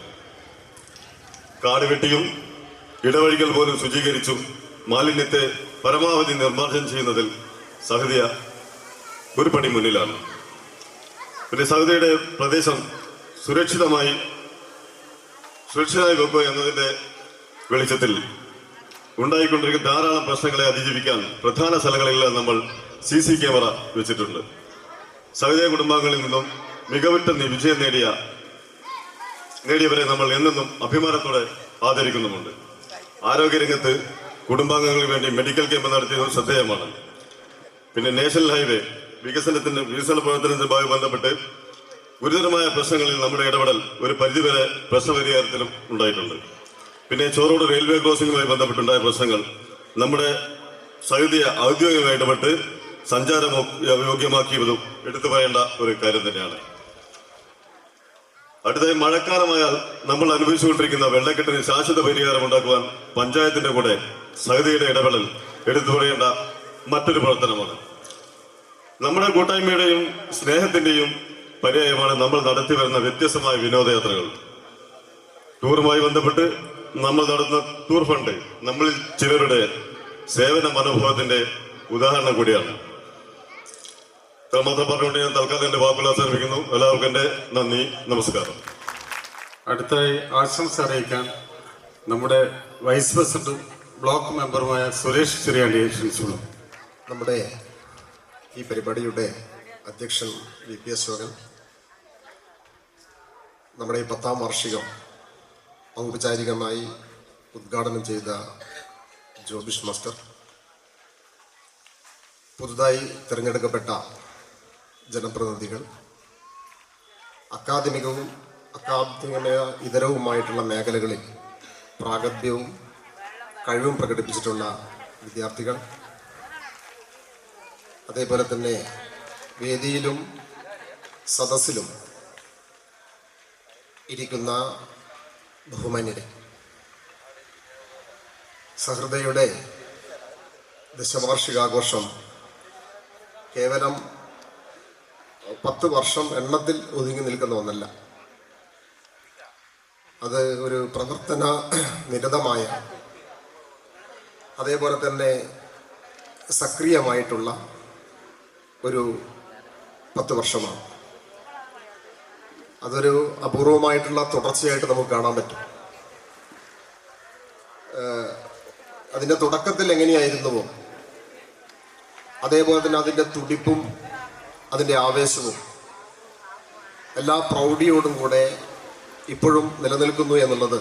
Speaker 5: കാട് വെട്ടിയും ഇടവഴികൾ പോലും ശുചീകരിച്ചും മാലിന്യത്തെ പരമാവധി നിർമ്മാർജ്ജനം ചെയ്യുന്നതിൽ സഹൃദയ ഒരു പടി മുന്നിലാണ്. പിന്നെ സഹൃദയയുടെ പ്രദേശം സുരക്ഷിതമായി വെക്കുക എന്നതിൻ്റെ വെളിച്ചത്തിൽ ഉണ്ടായിക്കൊണ്ടിരിക്കുന്ന ധാരാളം പ്രശ്നങ്ങളെ അതിജീവിക്കാൻ പ്രധാന സ്ഥലങ്ങളിലെല്ലാം നമ്മൾ CC ക്യാമറ വെച്ചിട്ടുണ്ട്. സഹൃദയ കുടുംബാംഗങ്ങളിൽ നിന്നും മികവുറ്റ വിജയം നേടിയവരെ നമ്മൾ എന്നെന്നും അഭിമാനത്തോടെ ആദരിക്കുന്നുമുണ്ട്. ആരോഗ്യരംഗത്ത് കുടുംബാംഗങ്ങൾക്ക് വേണ്ടി മെഡിക്കൽ ക്യാമ്പ് നടത്തിയതും ശ്രദ്ധേയമാണ്. പിന്നെ നാഷണൽ ഹൈവേ വികസന പ്രവർത്തനവുമായി ബന്ധപ്പെട്ട് ഗുരുതരമായ പ്രശ്നങ്ങളിൽ നമ്മുടെ ഇടപെടൽ ഒരു പരിധിവരെ പ്രശ്നപരിഹാരത്തിലും ഉണ്ടായിട്ടുണ്ട്. പിന്നെ ചോറോട് റെയിൽവേ ക്രോസിംഗുമായി ബന്ധപ്പെട്ടുണ്ടായ പ്രശ്നങ്ങൾ നമ്മുടെ സഹൃദയ ഔദ്യോഗികമായി ഇടപെട്ട് സഞ്ചാരം യോഗ്യമാക്കിയതും എടുത്തു പറയേണ്ട ഒരു കാര്യം തന്നെയാണ്. അടുത്തതായി മഴക്കാലമായാൽ നമ്മൾ അനുഭവിച്ചുകൊണ്ടിരിക്കുന്ന വെള്ളക്കെട്ടിന് ശാശ്വത പരിഹാരം ഉണ്ടാക്കുവാൻ പഞ്ചായത്തിന്റെ കൂടെ സഹൃദയയുടെ ഇടപെടൽ എടുത്തു പറയേണ്ട മറ്റൊരു പ്രവർത്തനമാണ്. നമ്മുടെ കൂട്ടായ്മയുടെയും സ്നേഹത്തിന്റെയും പര്യായമാണ് നമ്മൾ നടത്തി വരുന്ന വ്യത്യസ്തമായ വിനോദയാത്രകൾ. ടൂറുമായി ബന്ധപ്പെട്ട് നമ്മൾ നടത്തുന്ന ടൂർ ഫണ്ട് നമ്മളിൽ ചിലരുടെ സേവന മനോഭാവത്തിന്റെ ഉദാഹരണം കൂടിയാണ്. മാത്രം പറഞ്ഞുകൊണ്ട് ഞാൻ തൽക്കാലം എന്റെ വാക്കുകൾ അവസാനിപ്പിക്കുന്നു. എല്ലാവർക്കും എന്റെ നന്ദി, നമസ്കാരം.
Speaker 2: അടുത്തായി ആശംസ അറിയിക്കാൻ നമ്മുടെ വൈസ് പ്രസിഡന്റും ബ്ലോക്ക് മെമ്പറുമായ സുരേഷ് ചെറിയാണ്ടിയെ ക്ഷണിച്ചുള്ളൂ.
Speaker 6: നമ്മുടെ ഈ പരിപാടിയുടെ അധ്യക്ഷൻ VP അശോകൻ, നമ്മുടെ ഈ 10ാം വാർഷികം ഔപചാരികമായി ഉദ്ഘാടനം ചെയ്ത ജോബിഷ് മാസ്റ്റർ, പുതുതായി തിരഞ്ഞെടുക്കപ്പെട്ട ജനപ്രതിനിധികൾ, അക്കാദമികവും ഇതരവുമായിട്ടുള്ള മേഖലകളിൽ പ്രാഗൽഭ്യവും കഴിവും പ്രകടിപ്പിച്ചിട്ടുള്ള വിദ്യാർത്ഥികൾ, അതേപോലെ തന്നെ വേദിയിലും സദസ്സിലും ഇരിക്കുന്ന ബഹുമാന്യരെ, സഹൃദയയുടെ ദശവാർഷികാഘോഷം കേവലം 10 വർഷം എണ്ണത്തിൽ ഒതുങ്ങി നിൽക്കുന്ന ഒന്നല്ല. അത് ഒരു പ്രവർത്തന നിരതമായ, അതേപോലെ തന്നെ സക്രിയമായിട്ടുള്ള ഒരു 10 വർഷമാണ്. അതൊരു അപൂർവമായിട്ടുള്ള തുടർച്ചയായിട്ട് നമുക്ക് കാണാൻ പറ്റും. അതിൻ്റെ തുടക്കത്തിൽ എങ്ങനെയായിരുന്നുവോ അതേപോലെ തന്നെ അതിൻ്റെ തുടിപ്പും അതിൻ്റെ ആവേശവും എല്ലാ പ്രൗഢിയോടും കൂടെ ഇപ്പോഴും നിലനിൽക്കുന്നു എന്നുള്ളത്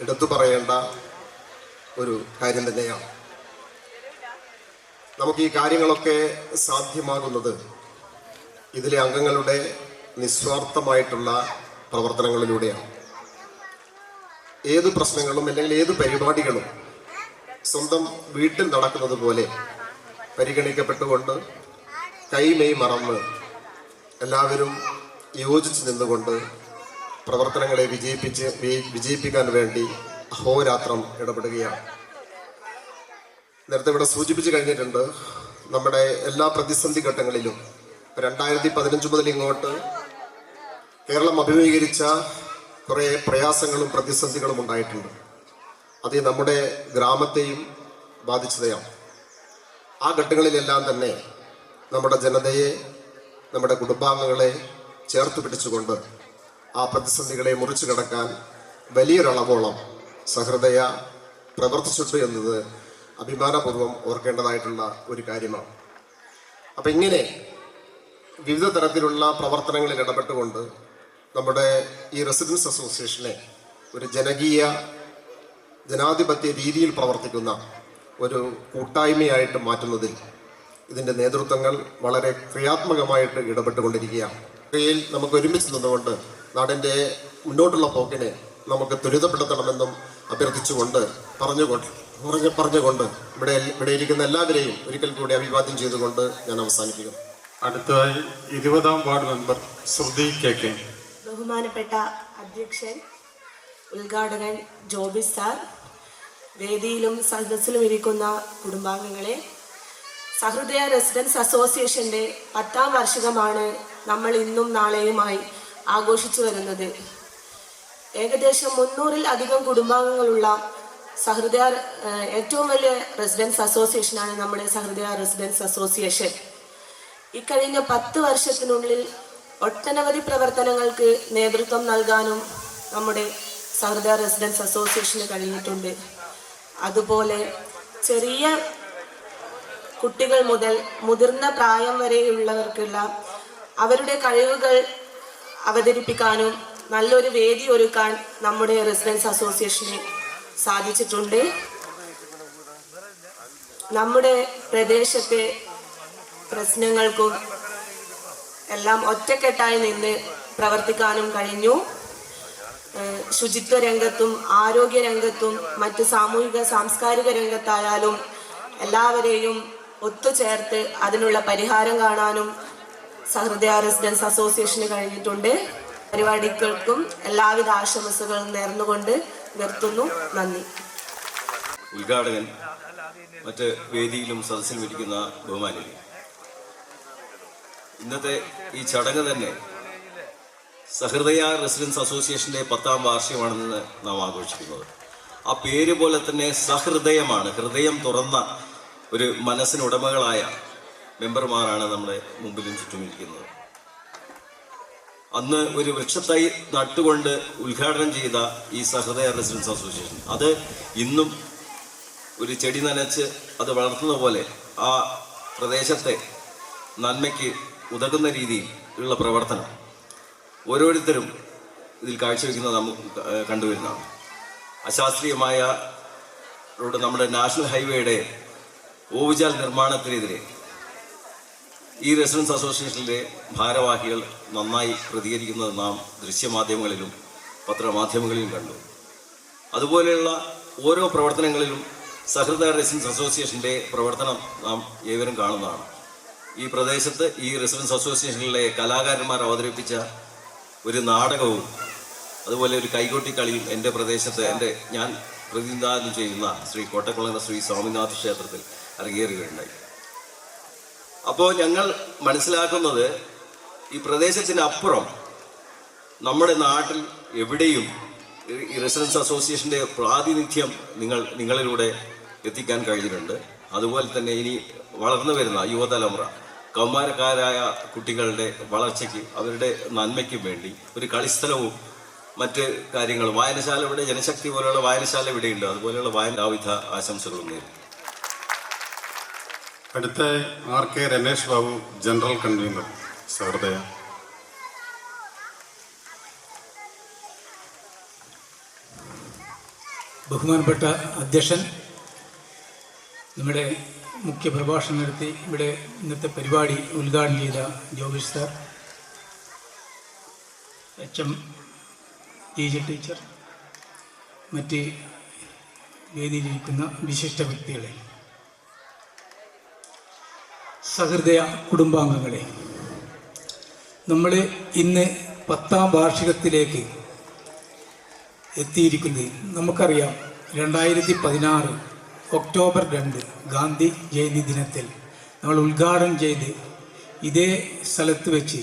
Speaker 6: എടുത്തു പറയേണ്ട ഒരു കാര്യം തന്നെയാണ്. നമുക്ക് ഈ കാര്യങ്ങളൊക്കെ സാധ്യമാകുന്നത് ഇതിലെ അംഗങ്ങളുടെ നിസ്വാർത്ഥമായിട്ടുള്ള പ്രവർത്തനങ്ങളിലൂടെയാണ്. ഏത് പ്രശ്നങ്ങളും അല്ലെങ്കിൽ ഏത് പരിപാടികളും സ്വന്തം വീട്ടിൽ നടക്കുന്നത് പോലെ പരിഗണിക്കപ്പെട്ടുകൊണ്ട് കൈമെയ് മറന്ന് എല്ലാവരും യോജിച്ച് നിന്നുകൊണ്ട് പ്രവർത്തനങ്ങളെ വിജയിപ്പിക്കാൻ വേണ്ടി അഹോരാത്രം ഇടപെടുകയാണ്. നേരത്തെ ഇവിടെ സൂചിപ്പിച്ചു കഴിഞ്ഞിട്ടുണ്ട്, നമ്മുടെ എല്ലാ പ്രതിസന്ധി ഘട്ടങ്ങളിലും 2015 മുതൽ ഇങ്ങോട്ട് കേരളം അഭിമുഖീകരിച്ച കുറേ പ്രയാസങ്ങളും പ്രതിസന്ധികളും ഉണ്ടായിട്ടുണ്ട്. അത് നമ്മുടെ ഗ്രാമത്തെയും ബാധിച്ചതാണ്. ആ ഘട്ടങ്ങളിലെല്ലാം തന്നെ നമ്മുടെ ജനതയെ, നമ്മുടെ കുടുംബാംഗങ്ങളെ ചേർത്ത് പിടിച്ചുകൊണ്ട് ആ പ്രതിസന്ധികളെ മുറിച്ചു കടക്കാൻ വലിയൊരളവോളം സഹൃദയ പ്രവർത്തിച്ചിട്ടു എന്നത് അഭിമാനപൂർവ്വം ഓർക്കേണ്ടതായിട്ടുള്ള ഒരു കാര്യമാണ്. അപ്പം ഇങ്ങനെ വിവിധ തരത്തിലുള്ള പ്രവർത്തനങ്ങളിൽ ഇടപെട്ടുകൊണ്ട് നമ്മുടെ ഈ റെസിഡൻസ് അസോസിയേഷനെ ഒരു ജനാധിപത്യ രീതിയിൽ പ്രവർത്തിക്കുന്ന ഒരു കൂട്ടായ്മയായിട്ട് മാറ്റുന്നതിൽ ഇതിൻ്റെ നേതൃത്വങ്ങൾ വളരെ ക്രിയാത്മകമായിട്ട് ഇടപെട്ടുകൊണ്ടിരിക്കുകയാണ്. ക്രിയയിൽ നമുക്ക് ഒരുമിച്ച് നിന്നുകൊണ്ട് നാടിൻ്റെ മുന്നോട്ടുള്ള പോക്കിനെ നമുക്ക് ത്വരിതപ്പെടുത്തണമെന്നും അഭ്യർത്ഥിച്ചുകൊണ്ട് പറഞ്ഞുകൊണ്ട് ഇവിടെ ഇരിക്കുന്ന എല്ലാവരെയും ഒരിക്കൽ കൂടി അഭിവാദ്യം ചെയ്തുകൊണ്ട് ഞാൻ അവസാനിപ്പിക്കുന്നു.
Speaker 2: അടുത്തതായി 20ാം വാർഡ് മെമ്പർ ശ്രുതി KK.
Speaker 4: ബഹുമാനപ്പെട്ട അധ്യക്ഷൻ, ഉദ്ഘാടകൻ ജോബിസ് സാർ, വേദിയിലും സദസ്സിലും ഇരിക്കുന്ന കുടുംബാംഗങ്ങളെ, സഹൃദയ റെസിഡൻസ് അസോസിയേഷൻ്റെ 10ാം വാർഷികമാണ് നമ്മൾ ഇന്നും നാളെയുമായി ആഘോഷിച്ചു വരുന്നത്. ഏകദേശം 300-ൽ അധികം കുടുംബാംഗങ്ങളുള്ള സഹൃദയ ഏറ്റവും വലിയ റെസിഡൻസ് അസോസിയേഷനാണ് നമ്മുടെ സഹൃദയ റെസിഡൻസ് അസോസിയേഷൻ. ഇക്കഴിഞ്ഞ 10 വർഷത്തിനുള്ളിൽ ഒട്ടനവധി പ്രവർത്തനങ്ങൾക്ക് നേതൃത്വം നൽകാനും നമ്മുടെ സഹൃദയ റെസിഡൻസ് അസോസിയേഷന് കഴിഞ്ഞിട്ടുണ്ട്. അതുപോലെ ചെറിയ കുട്ടികൾ മുതൽ മുതിർന്ന പ്രായം വരെയുള്ളവർക്കുള്ള അവരുടെ കഴിവുകൾ അവതരിപ്പിക്കാനും നല്ലൊരു വേദി ഒരുക്കാൻ നമ്മുടെ റെസിഡൻസ് അസോസിയേഷന് സാധിച്ചിട്ടുണ്ട്. നമ്മുടെ പ്രദേശത്തെ പ്രശ്നങ്ങൾക്കും എല്ലാം ഒറ്റക്കെട്ടായി നിന്ന് പ്രവർത്തിക്കാനും കഴിഞ്ഞു. ശുചിത്വ രംഗത്തും ആരോഗ്യ രംഗത്തും മറ്റ് സാമൂഹിക സാംസ്കാരിക രംഗത്തായാലും എല്ലാവരെയും ഒത്തുചേർത്ത് അതിനുള്ള പരിഹാരം കാണാനും സഹൃദയ റെസിഡൻസ് അസോസിയേഷന് കഴിഞ്ഞിട്ടുണ്ട്.
Speaker 7: പരിപാടികൾക്കും എല്ലാവിധ ആശംസകളും നേർന്നുകൊണ്ട് നിർത്തുന്നു. നന്ദി.
Speaker 8: ഉദ്ഘാടകൻ, മറ്റ് വേദിയിലും സദസ്സിലും ഇരിക്കുന്ന ബഹുമാനികൾ, ഇന്നത്തെ ഈ ചടങ്ങ് തന്നെ സഹൃദയ റെസിഡൻസ് അസോസിയേഷൻ്റെ 10ാം വാർഷികമാണെന്ന് നാം ആഘോഷിക്കുന്നത്. ആ പേര് പോലെ തന്നെ സഹൃദയമാണ്. ഹൃദയം തുറന്ന ഒരു മനസ്സിനുടമകളായ മെമ്പർമാരാണ് നമ്മുടെ മുമ്പിലും ചുറ്റുമിരിക്കുന്നത്. അന്ന് ഒരു വൃക്ഷത്തൈ നട്ടുകൊണ്ട് ഉദ്ഘാടനം ചെയ്ത ഈ സഹൃദയ റെസിഡൻസ് അസോസിയേഷൻ, അത് ഇന്നും ഒരു ചെടി നനച്ച് അത് വളർത്തുന്ന പോലെ ആ പ്രദേശത്തെ നന്മയ്ക്ക് ഉതകുന്ന രീതിയിൽ ഉള്ള പ്രവർത്തനം ഓരോരുത്തരും ഇതിൽ കാഴ്ചവെക്കുന്നത് നമുക്ക് കണ്ടുവരുന്നതാണ്. അശാസ്ത്രീയമായ നമ്മുടെ നാഷണൽ ഹൈവേയുടെ ഓവുചാൽ നിർമ്മാണത്തിനെതിരെ ഈ റെസിഡൻസ് അസോസിയേഷനിലെ ഭാരവാഹികൾ നന്നായി പ്രതികരിക്കുന്നത് നാം ദൃശ്യമാധ്യമങ്ങളിലും പത്രമാധ്യമങ്ങളിലും കണ്ടു. അതുപോലെയുള്ള ഓരോ പ്രവർത്തനങ്ങളിലും സഹൃദയ റെസിഡൻസ് അസോസിയേഷൻ്റെ പ്രവർത്തനം നാം ഏവരും കാണുന്നതാണ്. ഈ പ്രദേശത്ത് ഈ റെസിഡൻസ് അസോസിയേഷനിലെ കലാകാരന്മാർ അവതരിപ്പിച്ച ഒരു നാടകവും അതുപോലെ ഒരു കൈകൊട്ടിക്കളിയും എൻ്റെ പ്രദേശത്ത് ഞാൻ പ്രതിനിധാനം ചെയ്യുന്ന ശ്രീ കോട്ടക്കുളങ്ങര ശ്രീ സ്വാമിനാഥ ക്ഷേത്രത്തിൽ അരങ്ങേറുകയുണ്ടായി. അപ്പോൾ ഞങ്ങൾ മനസ്സിലാക്കുന്നത് ഈ പ്രദേശത്തിനപ്പുറം നമ്മുടെ നാട്ടിൽ എവിടെയും ഈ റെസിഡൻസ് അസോസിയേഷൻ്റെ പ്രാതിനിധ്യം നിങ്ങളിലൂടെ എത്തിക്കാൻ കഴിഞ്ഞിട്ടുണ്ട്. അതുപോലെ തന്നെ ഇനി വളർന്നു വരുന്ന യുവതലമുറ, കൗമാരക്കാരായ കുട്ടികളുടെ വളർച്ചയ്ക്ക്, അവരുടെ നന്മയ്ക്കും വേണ്ടി ഒരു കളിസ്ഥലവും മറ്റ് കാര്യങ്ങളും, വായനശാല ഇവിടെ, ജനശക്തി പോലെയുള്ള വായനശാല ഇവിടെയുണ്ട്. അതുപോലെയുള്ള എല്ലാവിധ ആശംസകളും നേരിടും.
Speaker 2: അടുത്ത RK Ramesh Babu, general convener Sahrudaya.
Speaker 9: ബഹുമാനപ്പെട്ട അധ്യക്ഷൻ, നമ്മുടെ മുഖ്യ പ്രഭാഷണം നടത്തി ഇവിടെ ഇന്നത്തെ പരിപാടി ഉദ്ഘാടനം ചെയ്ത Jobish sir, HM teacher teacher, മറ്റ് വേദിയിലിരിക്കുന്ന വിശിഷ്ട വ്യക്തികളെ, സഹൃദയ കുടുംബാംഗങ്ങളെ, നമ്മൾ ഇന്ന് 10ാം വാർഷികത്തിലേക്ക് എത്തിയിരിക്കുന്നത് നമുക്കറിയാം. 2016 ഒക്ടോബർ 2 ഗാന്ധി ജയന്തി ദിനത്തിൽ നമ്മൾ ഉദ്ഘാടനം ചെയ്ത് ഇതേ സ്ഥലത്ത് വെച്ച്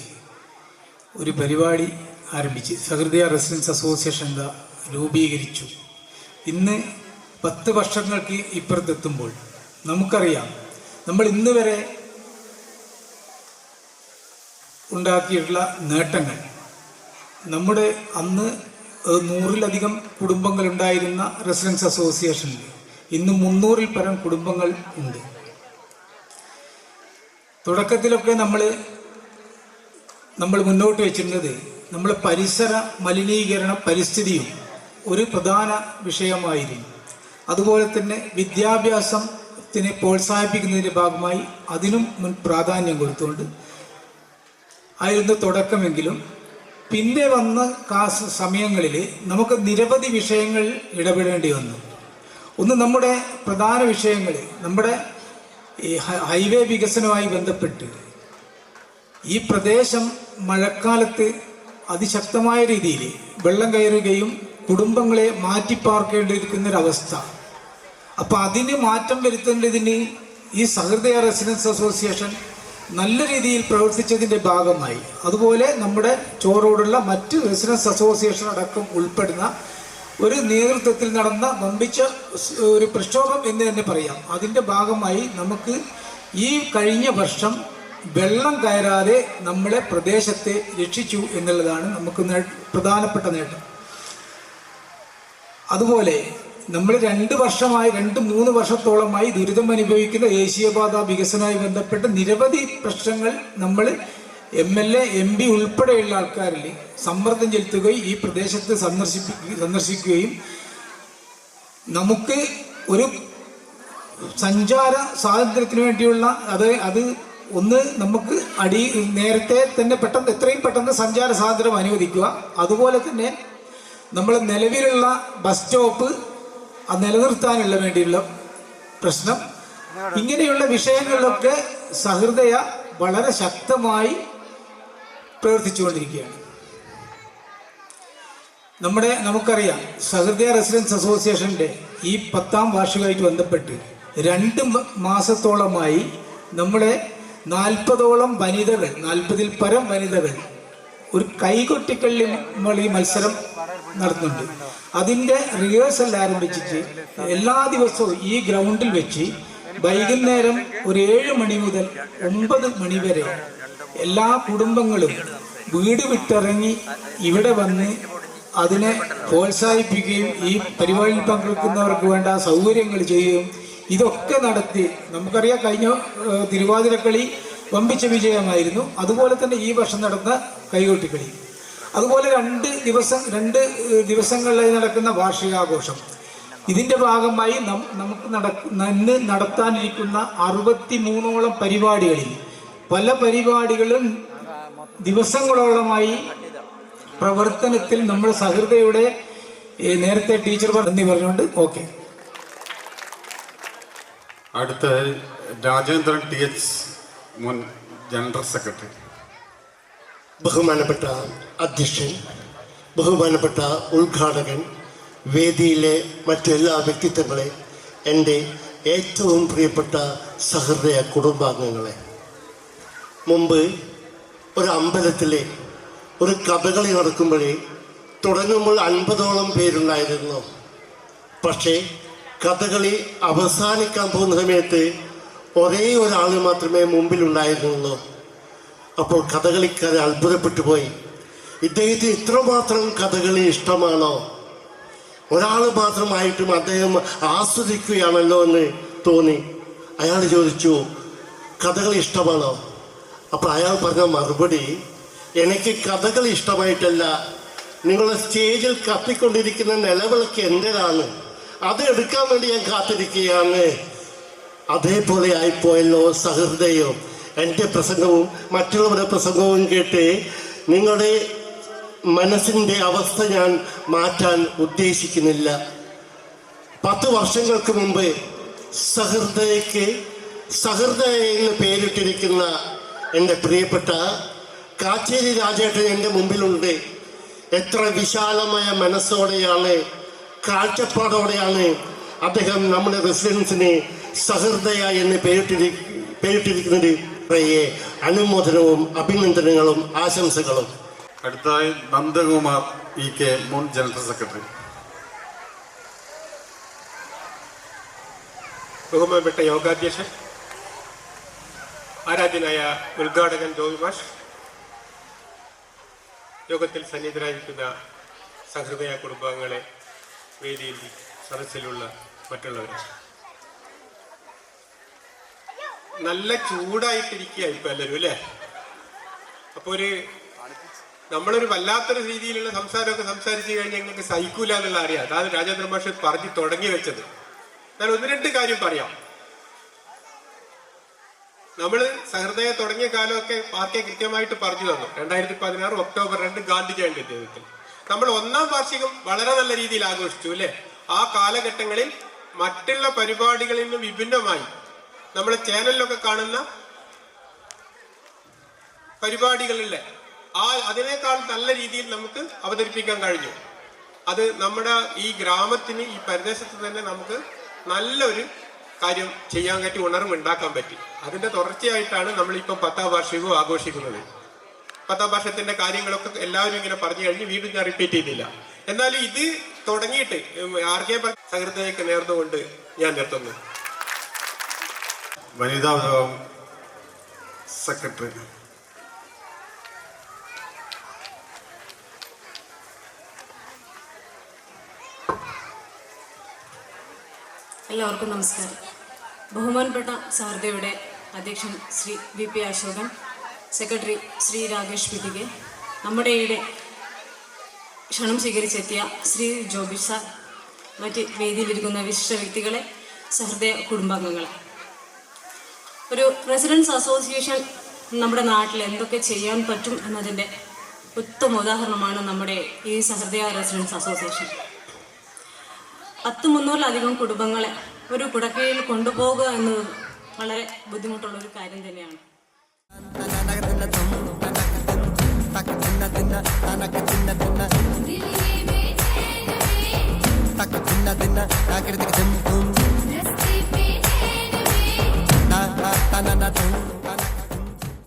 Speaker 9: ഒരു പരിപാടി ആരംഭിച്ച് സഹൃദയ റെസിഡൻസ് അസോസിയേഷൻ രൂപീകരിച്ചു. ഇന്ന് 10 വർഷങ്ങൾക്ക് ഇപ്പുറത്തെത്തുമ്പോൾ നമുക്കറിയാം നമ്മൾ ഇന്ന് വരെ ഉണ്ടാക്കിയിട്ടുള്ള നേട്ടങ്ങൾ. നമ്മുടെ അന്ന് 100-ലധികം കുടുംബങ്ങളുണ്ടായിരുന്ന റെസിഡൻസ് അസോസിയേഷനിൽ ഇന്ന് 300-ൽ പരം കുടുംബങ്ങൾ ഉണ്ട്. തുടക്കത്തിലൊക്കെ നമ്മൾ മുന്നോട്ട് വെച്ചിരുന്നത് നമ്മൾ പരിസര മലിനീകരണ പരിസ്ഥിതിയും ഒരു പ്രധാന വിഷയമായിരുന്നു. അതുപോലെ തന്നെ വിദ്യാഭ്യാസത്തിനെ പ്രോത്സാഹിപ്പിക്കുന്നതിൻ്റെ ഭാഗമായി അതിനും പ്രാധാന്യം കൊടുത്തുകൊണ്ട് ആയിരുന്നു തുടക്കമെങ്കിലും പിന്നെ വന്ന സമയങ്ങളിൽ നമുക്ക് നിരവധി വിഷയങ്ങൾ ഇടപെടേണ്ടി വന്നു. ഒന്ന്, നമ്മുടെ പ്രധാന വിഷയങ്ങൾ നമ്മുടെ ഈ ഹൈവേ വികസനവുമായി ബന്ധപ്പെട്ട് ഈ പ്രദേശം മഴക്കാലത്ത് അതിശക്തമായ രീതിയിൽ വെള്ളം കയറുകയും കുടുംബങ്ങളെ മാറ്റിപ്പാർക്കേണ്ടിയിരിക്കുന്നൊരവസ്ഥ. അപ്പോൾ അതിന് മാറ്റം വരുത്തേണ്ടതിന് ഈ സഹൃദയ റെസിഡൻസ് അസോസിയേഷൻ നല്ല രീതിയിൽ പ്രവർത്തിച്ചതിൻ്റെ ഭാഗമായി, അതുപോലെ നമ്മുടെ ചോറോടുള്ള മറ്റ് റെസിഡൻസ് അസോസിയേഷൻ അടക്കം ഉൾപ്പെടുന്ന ഒരു നേതൃത്വത്തിൽ നടന്ന വമ്പിച്ച ഒരു പ്രക്ഷോഭം എന്ന് തന്നെ പറയാം. അതിൻ്റെ ഭാഗമായി നമുക്ക് ഈ കഴിഞ്ഞ വർഷം വെള്ളം കയറാതെ നമ്മളെ പ്രദേശത്തെ രക്ഷിച്ചു എന്നുള്ളതാണ് നമുക്ക് പ്രധാനപ്പെട്ട നേട്ടം. അതുപോലെ നമ്മൾ 2-3 വർഷത്തോളമായി ദുരിതം അനുഭവിക്കുന്ന ദേശീയപാത വികസനവുമായി ബന്ധപ്പെട്ട് നിരവധി പ്രശ്നങ്ങൾ നമ്മൾ MLA MP ഉൾപ്പെടെയുള്ള ആൾക്കാരിൽ സമ്മർദ്ദം ചെലുത്തുകയും ഈ പ്രദേശത്ത് സന്ദർശിക്കുകയും നമുക്ക് ഒരു സഞ്ചാര സ്വാതന്ത്ര്യത്തിന് വേണ്ടിയുള്ള അത് ഒന്ന് നമുക്ക് നേരത്തെ തന്നെ എത്രയും പെട്ടെന്ന് സഞ്ചാര സ്വാതന്ത്ര്യം അനുവദിക്കുക, അതുപോലെ തന്നെ നമ്മൾ നിലവിലുള്ള ബസ് സ്റ്റോപ്പ് നിലനിർത്താനുള്ള വേണ്ടിയുള്ള പ്രശ്നം, ഇങ്ങനെയുള്ള വിഷയങ്ങളിലൊക്കെ സഹൃദയ വളരെ ശക്തമായി പ്രവർത്തിച്ചുകൊണ്ടിരിക്കുകയാണ്. നമുക്കറിയാം സഹൃദയ റെസിഡൻസ് അസോസിയേഷൻ്റെ ഈ 10ാം വാർഷികമായിട്ട് ബന്ധപ്പെട്ട് 2 മാസത്തോളമായി നമ്മുടെ 40ഓളം വനിതകൾ, 40ൽ പരം വനിതകൾ ഒരു കൈകൊട്ടിക്കള്ളി മത്സരം നടത്തുന്നുണ്ട്. അതിൻ്റെ റിഹേഴ്സൽ ആരംഭിച്ചിട്ട് എല്ലാ ദിവസവും ഈ ഗ്രൗണ്ടിൽ വെച്ച് വൈകുന്നേരം ഒരു 7 മണി മുതൽ 9 മണി വരെ എല്ലാ കുടുംബങ്ങളും വീട് വിട്ടിറങ്ങി ഇവിടെ വന്ന് അതിനെ പ്രോത്സാഹിപ്പിക്കുകയും ഈ പരിപാടിയിൽ പങ്കെടുക്കുന്നവർക്ക് വേണ്ട സൗകര്യങ്ങൾ ചെയ്യുകയും ഇതൊക്കെ നടത്തി. നമുക്കറിയാം കഴിഞ്ഞ തിരുവാതിരക്കളി വമ്പിച്ച വിജയമായിരുന്നു. അതുപോലെ തന്നെ ഈ വർഷം നടന്ന കൈകൊട്ടിക്കളി, അതുപോലെ 2 ദിവസങ്ങളിലായി നടക്കുന്ന വാർഷികാഘോഷം. ഇതിൻ്റെ ഭാഗമായി നമുക്ക് ഇന്ന് നടത്താനിരിക്കുന്ന 63ഓളം പരിപാടികളിൽ പല പരിപാടികളും ദിവസങ്ങളോളമായി പ്രവർത്തനത്തിൽ നമ്മൾ സഹൃദയുടെ നേരത്തെ ടീച്ചർ നന്ദി പറഞ്ഞുകൊണ്ട് ഓക്കെ.
Speaker 2: അടുത്ത രാജേന്ദ്രൻ TH, മുൻ ജനറൽ സെക്രട്ടറി.
Speaker 10: ബഹുമാനപ്പെട്ട അധ്യക്ഷൻ, ബഹുമാനപ്പെട്ട ഉദ്ഘാടകൻ, വേദിയിലെ മറ്റെല്ലാ വ്യക്തിത്വങ്ങളെ, എൻ്റെ ഏറ്റവും പ്രിയപ്പെട്ട സഹൃദയ കുടുംബാംഗങ്ങളെ, മുമ്പ് ഒരു അമ്പലത്തിലെ ഒരു കഥകളി നടക്കുമ്പോഴേ തുടങ്ങുമ്പോൾ 50ഓളം പേരുണ്ടായിരുന്നു. പക്ഷേ കഥകളി അവസാനിക്കാൻ പോകുന്ന സമയത്ത് ഒരേ ഒരാൾ മാത്രമേ മുമ്പിലുണ്ടായിരുന്നുള്ളൂ. അപ്പോൾ കഥകളിക്കാരെ അത്ഭുതപ്പെട്ടു പോയി. ഇദ്ദേഹത്തിന് ഇത്രമാത്രം കഥകളി ഇഷ്ടമാണോ? ഒരാൾ മാത്രമായിട്ടും അദ്ദേഹം ആസ്വദിക്കുകയാണല്ലോ എന്ന് തോന്നി. അയാൾ ചോദിച്ചു, കഥകളി ഇഷ്ടമാണോ? അപ്പോൾ അയാൾ പറഞ്ഞ മറുപടി, എനിക്ക് കഥകളി ഇഷ്ടമായിട്ടല്ല, നിങ്ങളുടെ സ്റ്റേജിൽ കത്തിക്കൊണ്ടിരിക്കുന്ന നിലവിളക്ക് എൻ്റെതാണ്, അത് എടുക്കാൻ വേണ്ടി ഞാൻ കാത്തിരിക്കുകയാണ്. അതേപോലെ ആയിപ്പോയല്ലോ സഹൃദയം. എൻ്റെ പ്രസംഗവും മറ്റുള്ളവരുടെ പ്രസംഗവും കേട്ട് നിങ്ങളുടെ മനസ്സിൻ്റെ അവസ്ഥ ഞാൻ മാറ്റാൻ ഉദ്ദേശിക്കുന്നില്ല. 10 വർഷങ്ങൾക്ക് മുമ്പ് സഹൃദയ എന്ന് പേരിട്ടിരിക്കുന്ന എൻ്റെ പ്രിയപ്പെട്ട കാച്ചേരി രാജേട്ടൻ എൻ്റെ മുമ്പിലുണ്ട്. എത്ര വിശാലമായ മനസ്സോടെയാണ്, കാഴ്ചപ്പാടോടെയാണ് അദ്ദേഹം നമ്മുടെ റെസിഡൻസിനെ സഹൃദയ എന്ന് പേരിട്ടിരിക്കുന്നത്. അനുമോദനവും അഭിനന്ദനങ്ങളും ആശംസകളും.
Speaker 2: അടുത്തതായി നന്ദകുമാർ EK, മുൻ ജനറൽ സെക്രട്ടറി.
Speaker 11: ബഹുമാനപ്പെട്ട യോഗാധ്യക്ഷൻ, ആരാധ്യനായ ഉദ്ഘാടകൻ ജോബി മാഷ്, യോഗത്തിൽ സന്നിഹിതരായിരിക്കുന്ന സഹൃദയ കുടുംബാംഗങ്ങളെ, വേദിയിൽ സദസ്സിലുള്ള മറ്റുള്ളവരെ, നല്ല ചൂടായിട്ടിരിക്കുക ഇപ്പം എല്ലാവരും അല്ലേ? അപ്പോൾ നമ്മളൊരു വല്ലാത്തൊരു രീതിയിലുള്ള സംസാരമൊക്കെ സംസാരിച്ചു കഴിഞ്ഞാൽ ഞങ്ങൾക്ക് സഹിക്കൂല എന്നുള്ള അറിയാം. അതാണ് രാജേന്ദ്ര മാഷ് പറഞ്ഞു തുടങ്ങി വെച്ചത്. ഞാൻ 1-2 കാര്യം പറയാം. നമ്മൾ സഹൃദയ തുടങ്ങിയ കാലമൊക്കെ പാർട്ടിയെ കൃത്യമായിട്ട് പറഞ്ഞു തന്നു. 2016 ഒക്ടോബർ 2 ഗാന്ധി ജയന്തി ദിവസത്തിൽ നമ്മൾ 1ാം വാർഷികം വളരെ നല്ല രീതിയിൽ ആഘോഷിച്ചു അല്ലേ? ആ കാലഘട്ടങ്ങളിൽ മറ്റുള്ള പരിപാടികളിൽ നിന്ന് വിഭിന്നമായി നമ്മൾ ചാനലിലൊക്കെ കാണുന്ന പരിപാടികളിലെ അതിനേക്കാൾ നല്ല രീതിയിൽ നമുക്ക് അവതരിപ്പിക്കാൻ കഴിഞ്ഞു. അത് നമ്മുടെ ഈ ഗ്രാമത്തിന്, ഈ പ്രദേശത്ത് തന്നെ നമുക്ക് നല്ലൊരു കാര്യം ചെയ്യാൻ പറ്റി, ഉണർവ് ഉണ്ടാക്കാൻ പറ്റി. അതിന്റെ തുടർച്ചയായിട്ടാണ് നമ്മളിപ്പം 10ാം വാർഷികവും ആഘോഷിക്കുന്നത്. 10ാം വർഷത്തിന്റെ കാര്യങ്ങളൊക്കെ എല്ലാവരും ഇങ്ങനെ പറഞ്ഞു കഴിഞ്ഞ് വീണ്ടും ഞാൻ റിപ്പീറ്റ് ചെയ്തില്ല. എന്നാലും ഇത് തുടങ്ങിയിട്ട് RK സഹൃദയക്ക് നേർന്നുകൊണ്ട് ഞാൻ നിർത്തുന്നു.
Speaker 2: വനിതാ വിഭാഗം സെക്രട്ടറി.
Speaker 12: എല്ലാവർക്കും നമസ്കാരം. ബഹുമാനപ്പെട്ട സഹൃദയയുടെ അധ്യക്ഷൻ Shri VP Ashokan, secretary Shri Rakesh PTK, നമ്മുടെ ഇവിടെ ക്ഷണം സ്വീകരിച്ചെത്തിയ ശ്രീ ജോബി സാർ, മറ്റ് വേദിയിലിരിക്കുന്ന വിശിഷ്ട വ്യക്തികളെ, സഹൃദയ കുടുംബാംഗങ്ങളെ, ഒരു റെസിഡൻസ് അസോസിയേഷൻ നമ്മുടെ നാട്ടിൽ എന്തൊക്കെ ചെയ്യാൻ പറ്റും എന്നതിൻ്റെ ഉത്തമ ഉദാഹരണമാണ് നമ്മുടെ ഈ സഹൃദയ റെസിഡൻസ് അസോസിയേഷൻ. 300-ലധികം കുടുംബങ്ങളെ ഒരു കുടക്കീഴിൽ കൊണ്ടുപോകുക എന്നത് വളരെ ബുദ്ധിമുട്ടുള്ളൊരു കാര്യം തന്നെയാണ്.
Speaker 13: na, na,